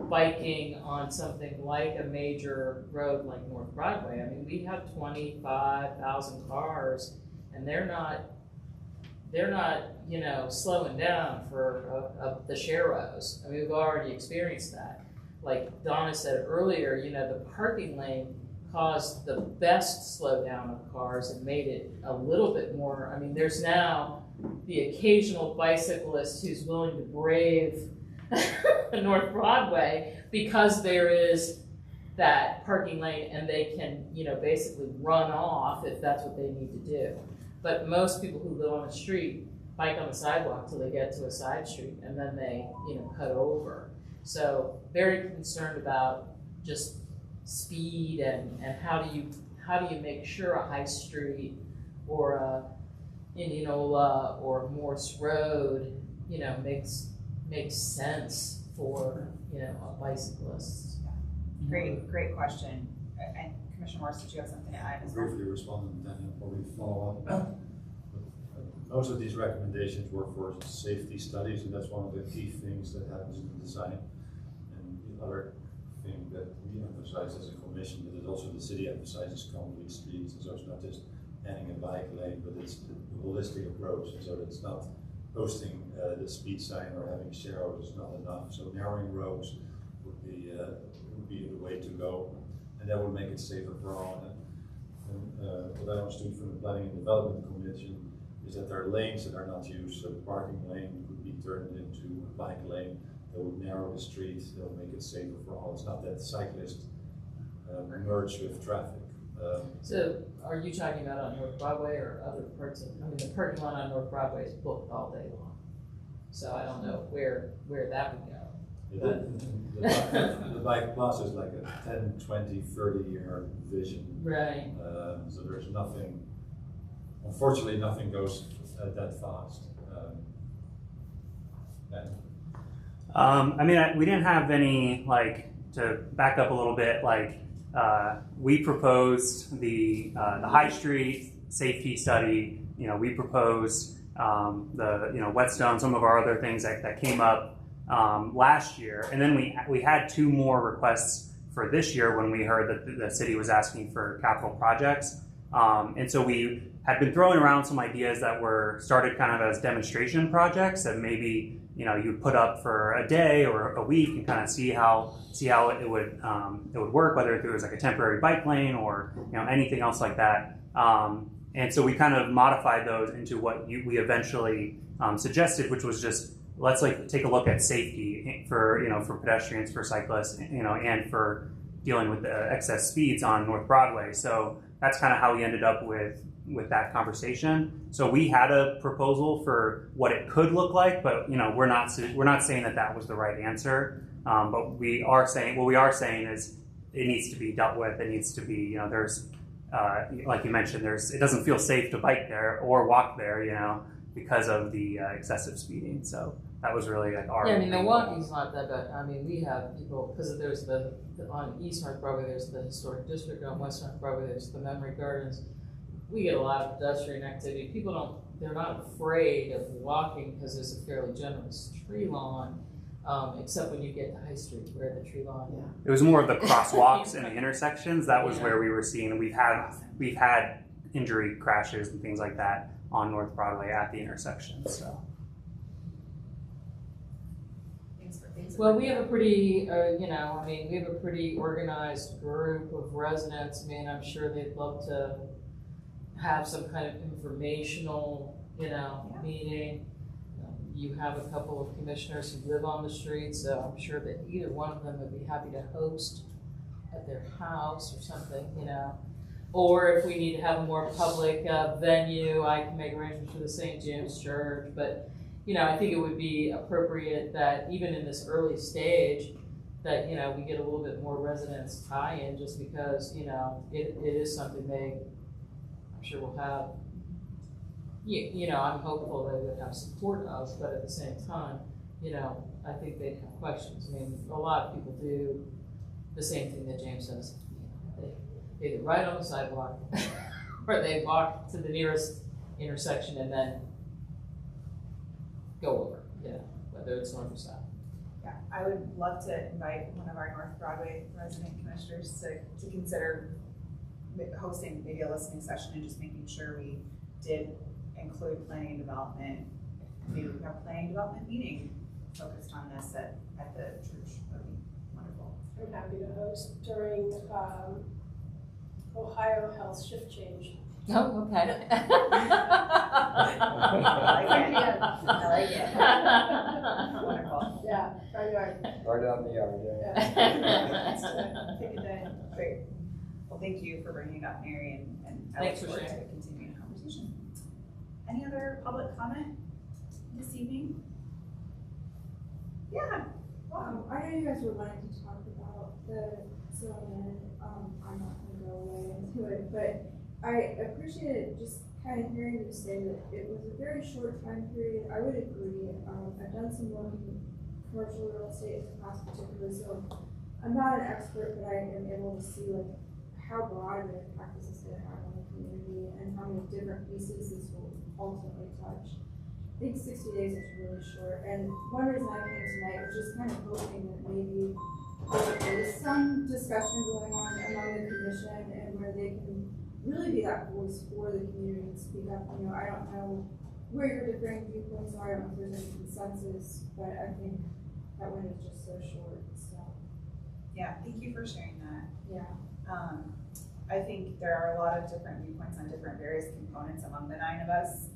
biking on something like a major road like North Broadway. I mean, we have 25,000 cars, and they're not, slowing down for the sharrows. I mean, we've already experienced that. Like Donna said earlier, the parking lane caused the best slowdown of cars and made it a little bit more. I mean, there's now the occasional bicyclist who's willing to brave North Broadway because there is that parking lane, and they can, basically run off if that's what they need to do. But most people who live on the street bike on the sidewalk till they get to a side street, and then they, cut over. So very concerned about just speed and how do you make sure a High Street or a Indianola or Morse Road, makes sense for, a bicyclist. Great question. And Commissioner Morris, did you have something to add as well? Briefly respond and then probably follow up. Most of these recommendations were for safety studies, and that's one of the key things that happens in the design. And the other thing that we emphasize as a commission, but it also the city emphasizes complete streets, and so it's not just adding a bike lane, but it's the holistic approach, and so it's not posting the speed sign or having sharrows is not enough. So narrowing roads would be the way to go, and that would make it safer for all. And what I understood from the Planning and Development Commission is that there are lanes that are not used. So the parking lane could be turned into a bike lane that would narrow the street, that would make it safer for all. It's not that cyclists merge with traffic. So are you talking about on North Broadway or other parts of, I mean, the parking lot on North Broadway is booked all day long. So I don't know where that would go. The bike plaza is like a 10, 20, 30-year vision. Right. So there's nothing, unfortunately, nothing goes that fast. I mean, we didn't have any, like, to back up a little bit, like, we proposed the High Street safety study, we proposed the, Whetstone, some of our other things that came up last year. And then we had 2 more requests for this year when we heard that the city was asking for capital projects. And so we had been throwing around some ideas that were started kind of as demonstration projects that maybe you put up for a day or a week and kind of see how it would work, whether it was like a temporary bike lane or anything else like that. And so we kind of modified those into what we eventually suggested, which was just let's take a look at safety for pedestrians, for cyclists, and for dealing with the excess speeds on North Broadway. So that's kind of how we ended up with that conversation. So we had a proposal for what it could look like, but we're not saying that was the right answer. But we are saying is it needs to be dealt with. It needs to be there's like you mentioned, it doesn't feel safe to bike there or walk there because of the excessive speeding. So that was really like our. Yeah, I mean the walking's not that bad. I mean we have people because there's on East North Broadway there's the historic district, on West North Broadway there's the Memory Gardens. We get a lot of pedestrian activity. People they're not afraid of walking because there's a fairly generous tree lawn, except when you get to High Street where the tree lawn. Yeah. It was more of the crosswalks and the intersections. That was where we were seeing. We've had injury crashes and things like that on North Broadway at the intersections. So. Well, we have a pretty, we have a pretty organized group of residents. I mean, I'm sure they'd love to have some kind of informational, meeting. You have a couple of commissioners who live on the street, so I'm sure that either one of them would be happy to host at their house or something, Or if we need to have a more public venue, I can make arrangements for the St. James Church. But, I think it would be appropriate that even in this early stage, that, we get a little bit more residents tie-in just because, it is something I'm sure will have, I'm hopeful they would have support of, but at the same time, I think they'd have questions. I mean, a lot of people do the same thing that James says. They either ride on the sidewalk or they walk to the nearest intersection and then go over, whether it's north or south. Yeah, I would love to invite one of our North Broadway resident commissioners to consider hosting maybe a listening session and just making sure we did include planning and development. Maybe we have a planning and development meeting focused on this at the church. That would be wonderful. I'm happy to host during Ohio Health shift change. Oh, okay. I like it. Wonderful. Yeah, right. Right out in the yard, Pick a day. Great. Well, thank you for bringing it up, Mary, and I look Thanks for forward to sharing. continuing the conversation. Any other public comment this evening? Yeah. Wow. I know you guys were wanting to talk about the zone, and I'm not going to go away into it, but I appreciated just kind of hearing you say that it was a very short time period. I would agree. I've done some work in commercial real estate in the past, particularly, so I'm not an expert, but I am able to see like how broad of an impact this is going to have on the community and how many different pieces this will ultimately touch. I think 60 days is really short, and one reason I came tonight was just kind of hoping that maybe there is some discussion going on among the commission and where they can really be that voice for the community and speak up. I don't know where your differing viewpoints are. I don't know if there's any consensus, but I think that one is just so short. So Yeah, thank you for sharing that. yeah. I think there are a lot of different viewpoints on different various components among the 9 of us.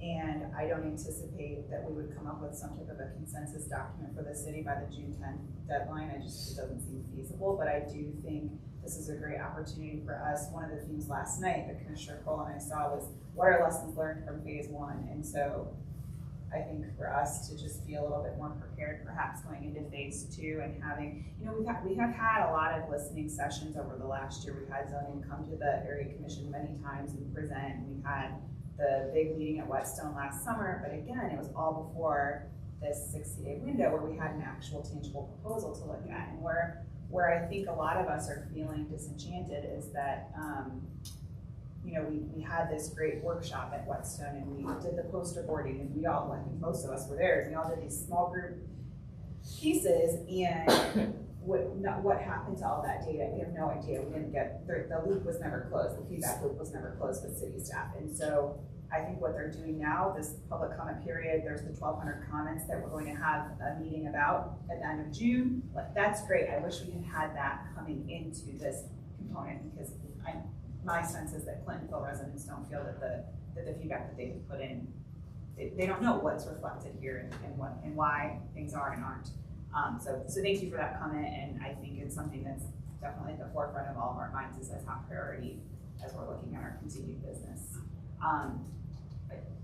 And I don't anticipate that we would come up with some type of a consensus document for the city by the June 10th deadline. It doesn't seem feasible, but I do think this is a great opportunity for us. One of the themes last night that Commissioner Kroll and I saw was, what are lessons learned from phase one? And so I think for us to just be a little bit more prepared, perhaps going into phase two and having, we have had a lot of listening sessions over the last year. We've had zoning come to the area commission many times and present. We've had the big meeting at Whetstone last summer, but again, it was all before this 60-day window where we had an actual tangible proposal to look at. And where I think a lot of us are feeling disenchanted is that, we had this great workshop at Whetstone and we did the poster boarding and we all, I think most of us were there, and we all did these small group pieces, and what happened to all that data? We have no idea. We didn't get, the loop was never closed, the feedback loop was never closed with city staff. And so I think what they're doing now, this public comment period, there's the 1,200 comments that we're going to have a meeting about at the end of June. That's great. I wish we had had that coming into this component, because my sense is that Clintonville residents don't feel that the feedback that they've put in, they don't know what's reflected here and why things are and aren't. So thank you for that comment, and I think it's something that's definitely at the forefront of all of our minds as a top priority as we're looking at our continued business.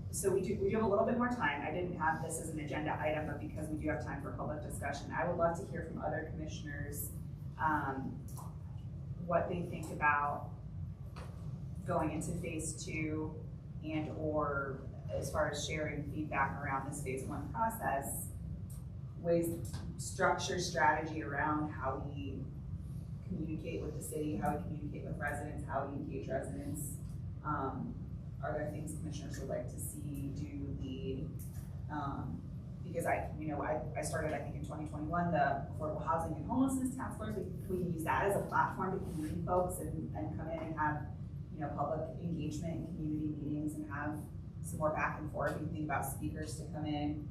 So we do have a little bit more time. I didn't have this as an agenda item, but because we do have time for public discussion, I would love to hear from other commissioners what they think about going into phase two, and or as far as sharing feedback around this phase one process, structure strategy around how we communicate with the city, how we communicate with residents, how we engage residents. Are there things commissioners would like to see, do, lead? Because I started, I think in 2021, the Affordable Housing and Homelessness Task Force. We can use that as a platform to convene folks and come in and have public engagement and community meetings and have some more back and forth. We think about speakers to come in.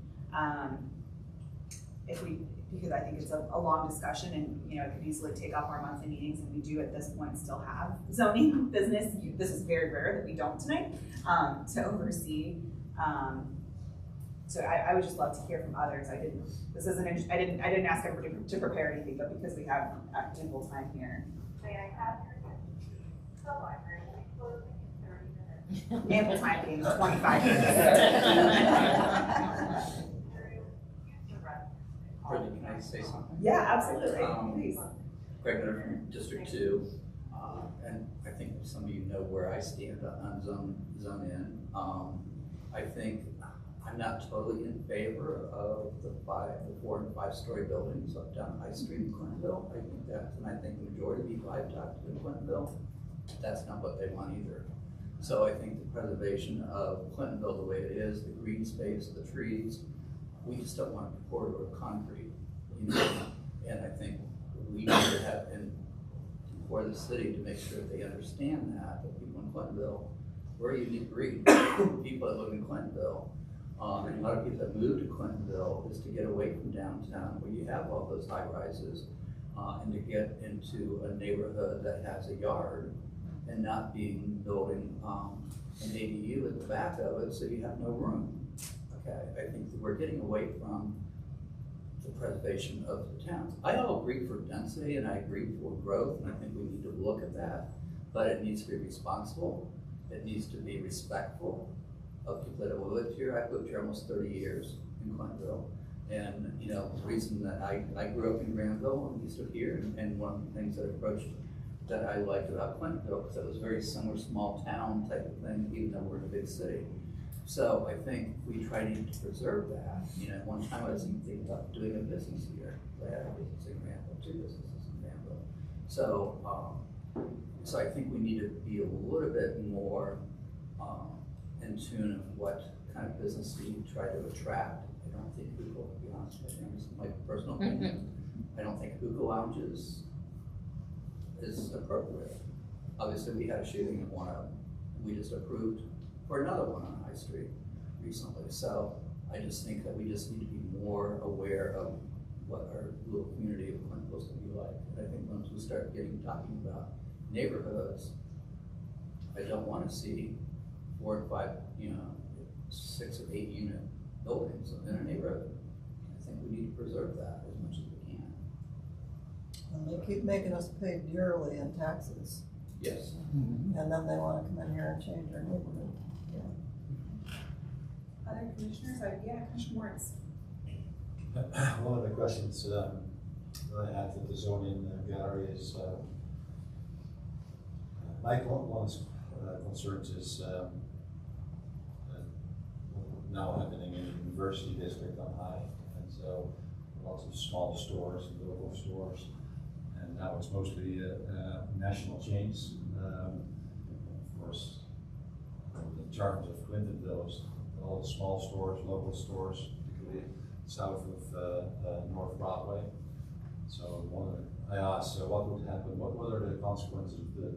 Because I think it's a long discussion, and it could easily take up our monthly meetings, and we do at this point still have zoning business. This is very rare that we don't tonight to oversee. So I would just love to hear from others. I didn't ask everybody to prepare anything, but because we have ample time here. May I have the library closing in 30 minutes? Ample time being 25 minutes. Brittany, can I say something? Yeah, absolutely. Please. Greg Miller from District 2, and I think some of you know where I stand on zone in. I think I'm not totally in favor of the 4 and 5 story buildings up down High Street in Clintonville. I think that, and I think the majority of people I've talked to in Clintonville, that's not what they want either. So I think the preservation of Clintonville the way it is, the green space, the trees, we just don't want a corridor of concrete, and I think we need to have for the city to make sure that they understand that people in Clintonville, we're a unique breed. People that live in Clintonville, and a lot of people that move to Clintonville is to get away from downtown where you have all those high rises, and to get into a neighborhood that has a yard and not building an ADU at the back of it so you have no room. Okay, I think that we're getting away from the preservation of the towns. I all agree for density and I agree for growth, and I think we need to look at that, but it needs to be responsible. It needs to be respectful of people that have lived here. I've lived here almost 30 years in Clintonville, and the reason that I grew up in Granville and used to here, and one of the things that I liked about Clintonville, because it was a very similar small town type of thing, even though we're in a big city. So I think we try to preserve that. One time I was even thinking about doing a business here. I had a business in Granville, 2 businesses in Granville. So I think we need to be a little bit more in tune of what kind of business we try to attract. I don't think Google, to be honest with you, this is my personal opinion. I don't think Google lounges is appropriate. Obviously, we had a shooting at one of them. We just approved for another one on High Street recently. So I just think that we just need to be more aware of what our little community of Clintonville is going to be like. And I think once we start talking about neighborhoods, I don't want to see 4 or 5, 6 or 8 unit buildings in a neighborhood. I think we need to preserve that as much as we can. And they keep making us pay dearly in taxes, Yes. and then they wanna come in here and change our neighborhood. Other commissioners, Commissioner Moritz. One of the questions that I had at the zoning gallery is, one concerns is now happening in the university district on High, and so lots of small stores and local stores, and now it's mostly national chains. Of course, the charms of Clintonville is all the small stores, local stores, particularly south of North Broadway. So I asked, what would happen? What are the consequences of the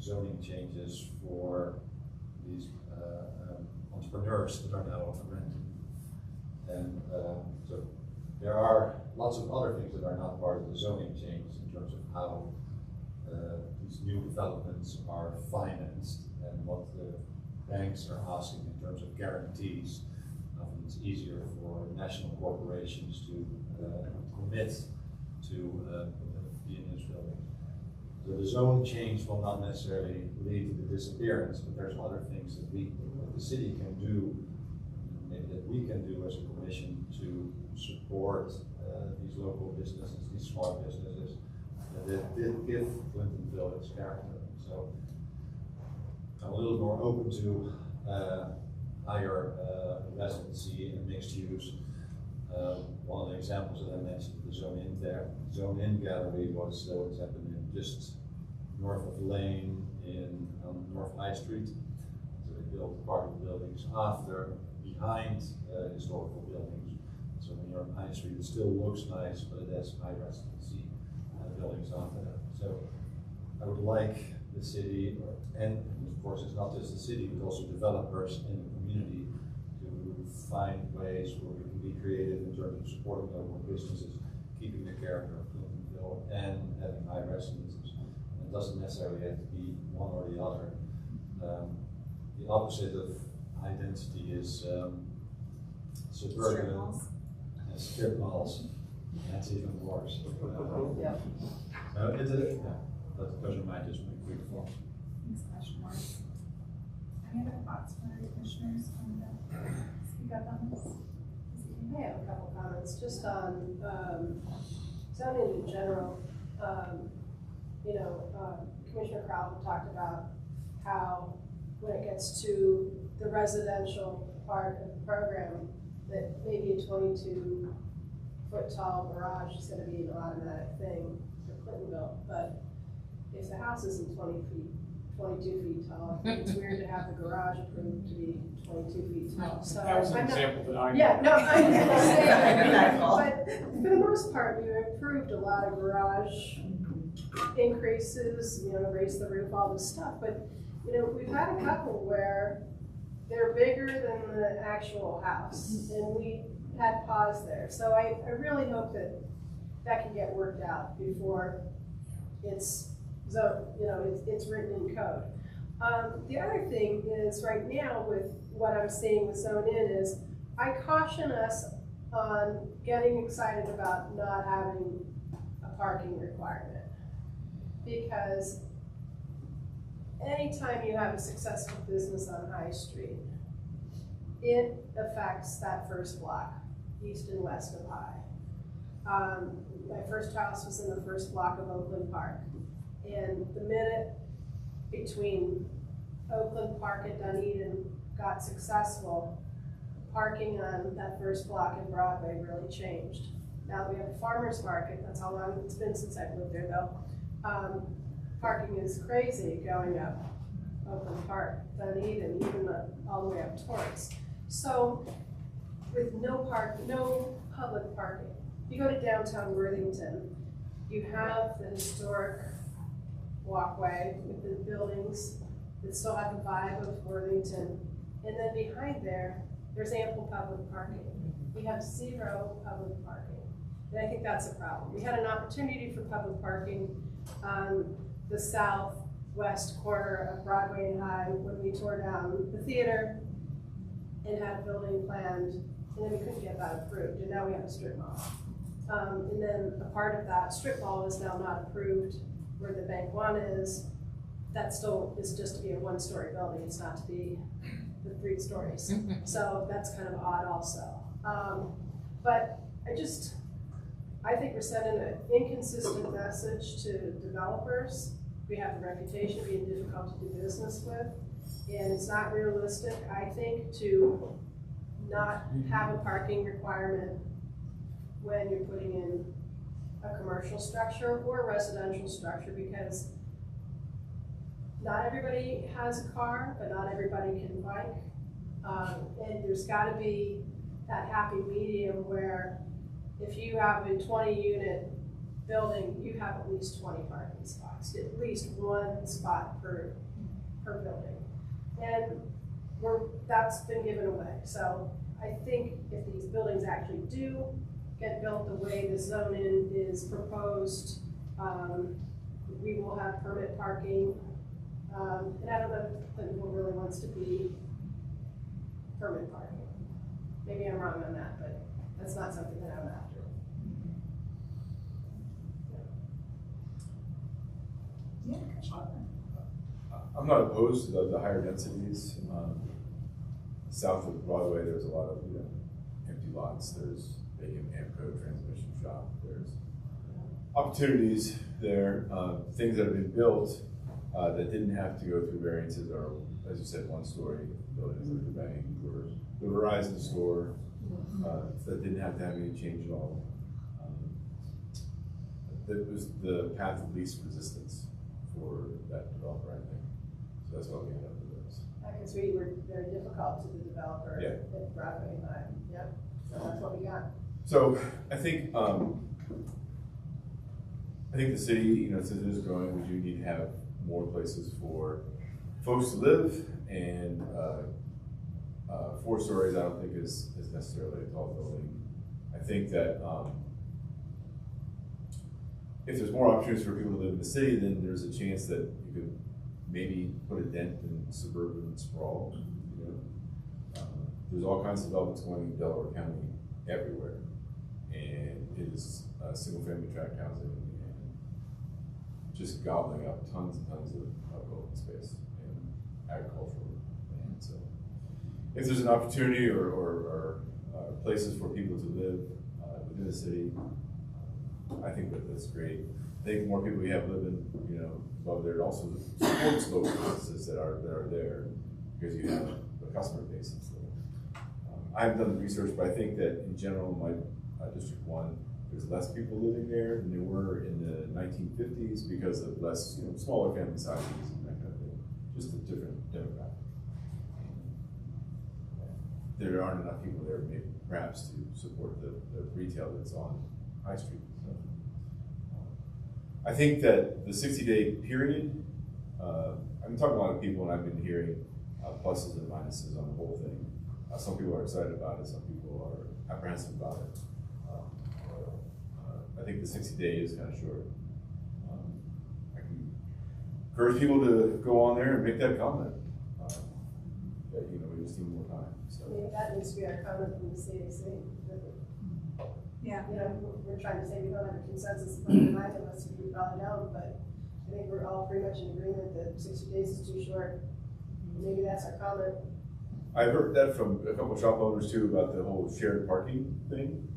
zoning changes for these entrepreneurs that are now renting? And so there are lots of other things that are not part of the zoning change in terms of how these new developments are financed and what the banks are asking in terms of guarantees. Often it's easier for national corporations to commit to be in this building. So the zone change will not necessarily lead to the disappearance, but there's other things that the city can do, maybe that we can do as a commission to support these local businesses, these small businesses that did give Clintonville its character. So I'm a little more open to higher residency and mixed use. One of the examples that I mentioned, the Zone In gallery was what's happened in just north of Lane on North High Street. So they built part of the buildings behind historical buildings. So when you're on High Street, it still looks nice, but it has high residency buildings after that. So I would like the city, and of course it's not just the city, but also developers in the community to find ways where we can be creative in terms of supporting local businesses, keeping the character of Clintonville, and having high residences. And it doesn't necessarily have to be one or the other. The opposite of high density is suburban and strip malls. That's even worse. Yeah. Those are just my quick thoughts. Thanks, Commissioner Morris. Any other thoughts from the commissioners on the speak up on this? I have a couple comments just on zoning in general. Commissioner Crowell talked about how when it gets to the residential part of the program, that maybe a 22-foot tall garage is going to be an automatic thing for Clintonville, but if the house isn't 22 feet tall, I think it's weird to have the garage approved to be 22 feet tall. So That was an example that I know. Yeah, no, I'm just gonna say that. But for the most part, we improved a lot of garage increases, raised the roof, all this stuff. But, we've had a couple where they're bigger than the actual house, and we had pause there. So I really hope that can get worked out before it's it's written in code. The other thing is right now with what I'm seeing with Zone In is I caution us on getting excited about not having a parking requirement, because anytime you have a successful business on High Street, it affects that first block, east and west of High. My first house was in the first block of Oakland Park. And the minute between Oakland Park and Dunedin got successful, parking on that first block in Broadway really changed. Now we have a farmer's market, that's how long it's been since I've lived there though. Parking is crazy going up Oakland Park, Dunedin, even all the way up towards. So with no public parking, you go to downtown Worthington, you have the historic walkway with the buildings that still have the vibe of Worthington. And then behind there's ample public parking. We have zero public parking. And I think that's a problem. We had an opportunity for public parking on the southwest corner of Broadway and High when we tore down the theater and had a building planned, and then we couldn't get that approved, and now we have a strip mall. And then a part of that strip mall is now not approved where the bank one is. That still is just to be a one-story building, it's not to be the 3 stories. So that's kind of odd also. But I think we're sending an inconsistent message to developers. We have a reputation of being difficult to do business with, and it's not realistic, I think, to not have a parking requirement when you're putting in a commercial structure or a residential structure, because not everybody has a car, but not everybody can bike. And there's gotta be that happy medium where if you have a 20-unit building, you have at least 20 parking spots, at least 1 spot per building. And that's been given away. So I think if these buildings actually do get built the way the zoning is proposed, we will have permit parking. And I don't know if Clintonville really wants to be permit parking. Maybe I'm wrong on that, but that's not something that I'm after. I'm not opposed to the higher densities. South of Broadway, there's a lot of empty lots. There's vacant Amco transmission shop. There's opportunities there. Things that have been built that didn't have to go through variances are, as you said, 1-story buildings like the bank or the Verizon store that didn't have to have any change at all. That was the path of least resistance for that developer, I think. So that's why we ended up with those. Because we were very difficult to the developer at Broadway and Yep. So that's what we got. So I think the city, since it is growing, we do need to have more places for folks to live, and 4 stories I don't think is necessarily a tall building. I think that if there's more opportunities for people to live in the city, then there's a chance that you could maybe put a dent in suburban sprawl. There's all kinds of developments going in Delaware County everywhere, and it is single-family tract housing and just gobbling up tons and tons of open space and agricultural land. So if there's an opportunity or places for people to live within the city, I think that's great. I think the more people we have living, above there, it also supports local businesses that are there, because you have a customer base that's there. I haven't done the research, but I think that in general, in my District 1, there's less people living there than there were in the 1950s because of less, smaller family sizes and that kind of thing. Just a different demographic. There aren't enough people there, maybe perhaps, to support the retail that's on High Street. So, I think that the 60-day period, I've been talking to a lot of people, and I've been hearing pluses and minuses on the whole thing. Some people are excited about it, some people are apprehensive about it. I think the 60-day is kind of short. I can encourage people to go on there and make that comment. That we just need more time. So. Maybe that needs to be our comment from the CAC. Yeah. We're trying to say we don't have a consensus among the 9 of us, we probably don't, but I think we're all pretty much in agreement that 60 days is too short. Maybe that's our comment. I've heard that from a couple of shop owners too about the whole shared parking thing.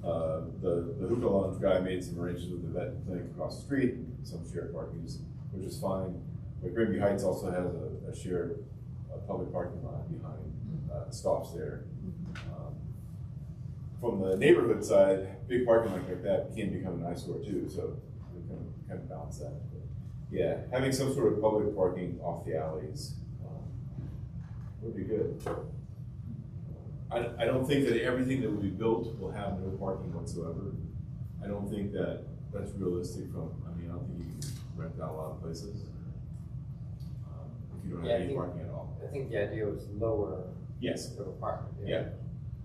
The hookah lounge guy made some arrangements with the vet clinic across the street, some shared parking, which is fine. But Granby Heights also has a shared public parking lot behind stops there. From the neighborhood side, big parking lot like that can become an eyesore too, so we can kind of balance that. But yeah, having some sort of public parking off the alleys would be good. I don't think that everything that will be built will have no parking whatsoever. I don't think that that's realistic I don't think you can rent out a lot of places if you don't have any parking at all. I think the idea was lower. Yes. For apartment. Yeah.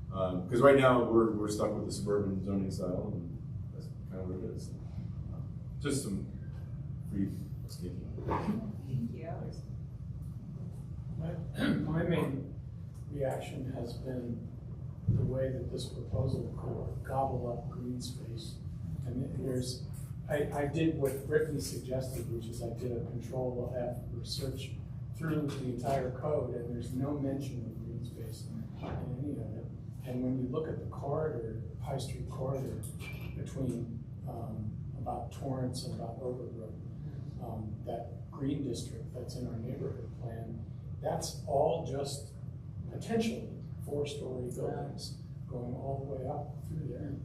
Because right now we're stuck with the suburban zoning style, and that's kind of what it is. Just some brief speaking. Thank you. My main reaction has been the way that this proposal could gobble up green space. And there's, I did what Brittany suggested, which is I did a Control F or search through the entire code, and there's no mention of green space in any of it. And when you look at the corridor, High Street corridor, between about Torrance and about Overbrook, that green district that's in our neighborhood plan, that's all just potentially 4-story buildings going all the way up through there.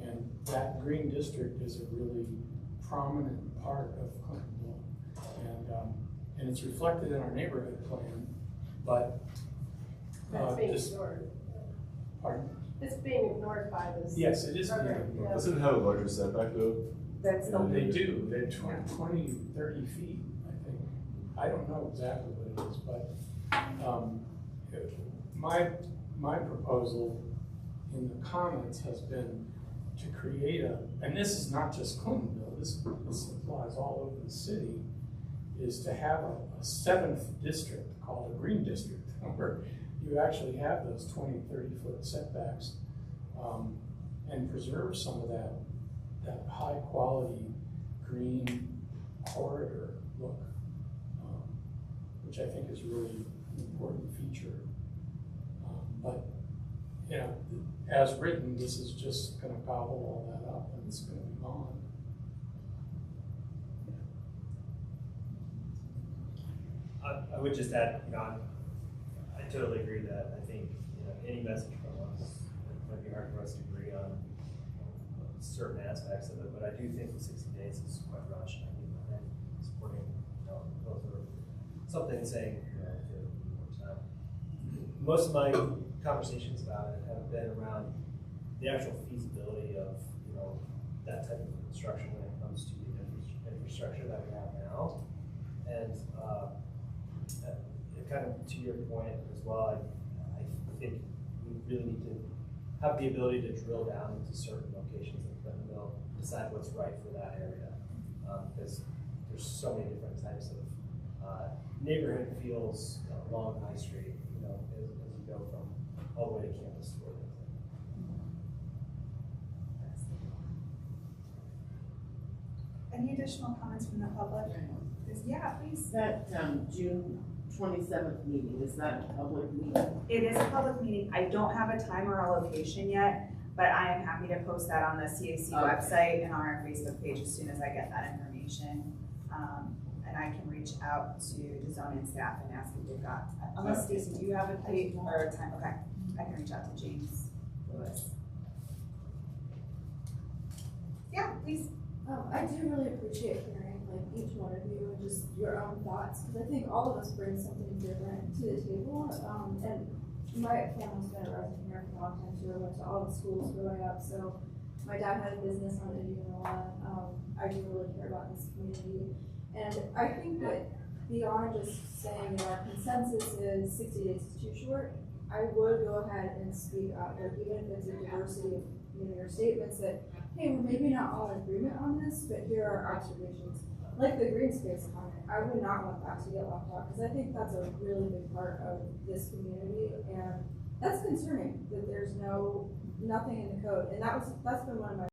And that green district is a really prominent part of Clintonville. And it's reflected in our neighborhood plan, but That's being just, ignored. pardon? It's being ignored by this. Yes, it is being program, ignored. yeah. Doesn't it have a larger setback though? That's the. They do, they're 20, 30 feet, I think. I don't know exactly what it is, but my proposal in the comments has been to create and this is not just Clintonville, this applies all over the city, is to have a 7th district called a green district, where you actually have those 20, 30-foot setbacks, and preserve some of that high-quality green corridor look, which I think is really an important feature. But you know, as written, this is just going to gobble all that up, and it's going to be gone. I would just add, I totally agree that I think, any message from us, it might be hard for us to agree on certain aspects of it, but I do think the 60 days is quite rushed. I think supporting, both or something saying, to more time. Most of my conversations about it have been around the actual feasibility of, that type of construction when it comes to the infrastructure that we have now. And kind of to your point as well, I think we really need to have the ability to drill down into certain locations in Clintonville, decide what's right for that area. Because there's so many different types of neighborhood feels along High Street, as you go from all the way to campus to where they live. Any additional comments from the public? Yeah, please. That June 27th meeting, is that a public meeting? It is a public meeting. I don't have a time or a location yet, but I am happy to post that on the CAC website and on our Facebook page as soon as I get that information. And I can reach out to the zoning staff and ask if they've got, unless Stacy, do you have a date or a time? Okay, I can reach out to James Lewis. Yeah, please. I do really appreciate hearing each one of you and just your own thoughts, because I think all of us bring something different to the table. And my family's been a resident here for a long time too. I went to all the schools growing up, so my dad had a business on Indianola. I do really care about this community, and I think that beyond just saying that our consensus is 60 days is too short, I would go ahead and speak up, even if it's a diversity of your statements that, hey, we're maybe not all in agreement on this, but here are our observations. Like the green space comment, I would not want that to get left out, because I think that's a really big part of this community, and that's concerning that there's nothing in the code, and that's been one of my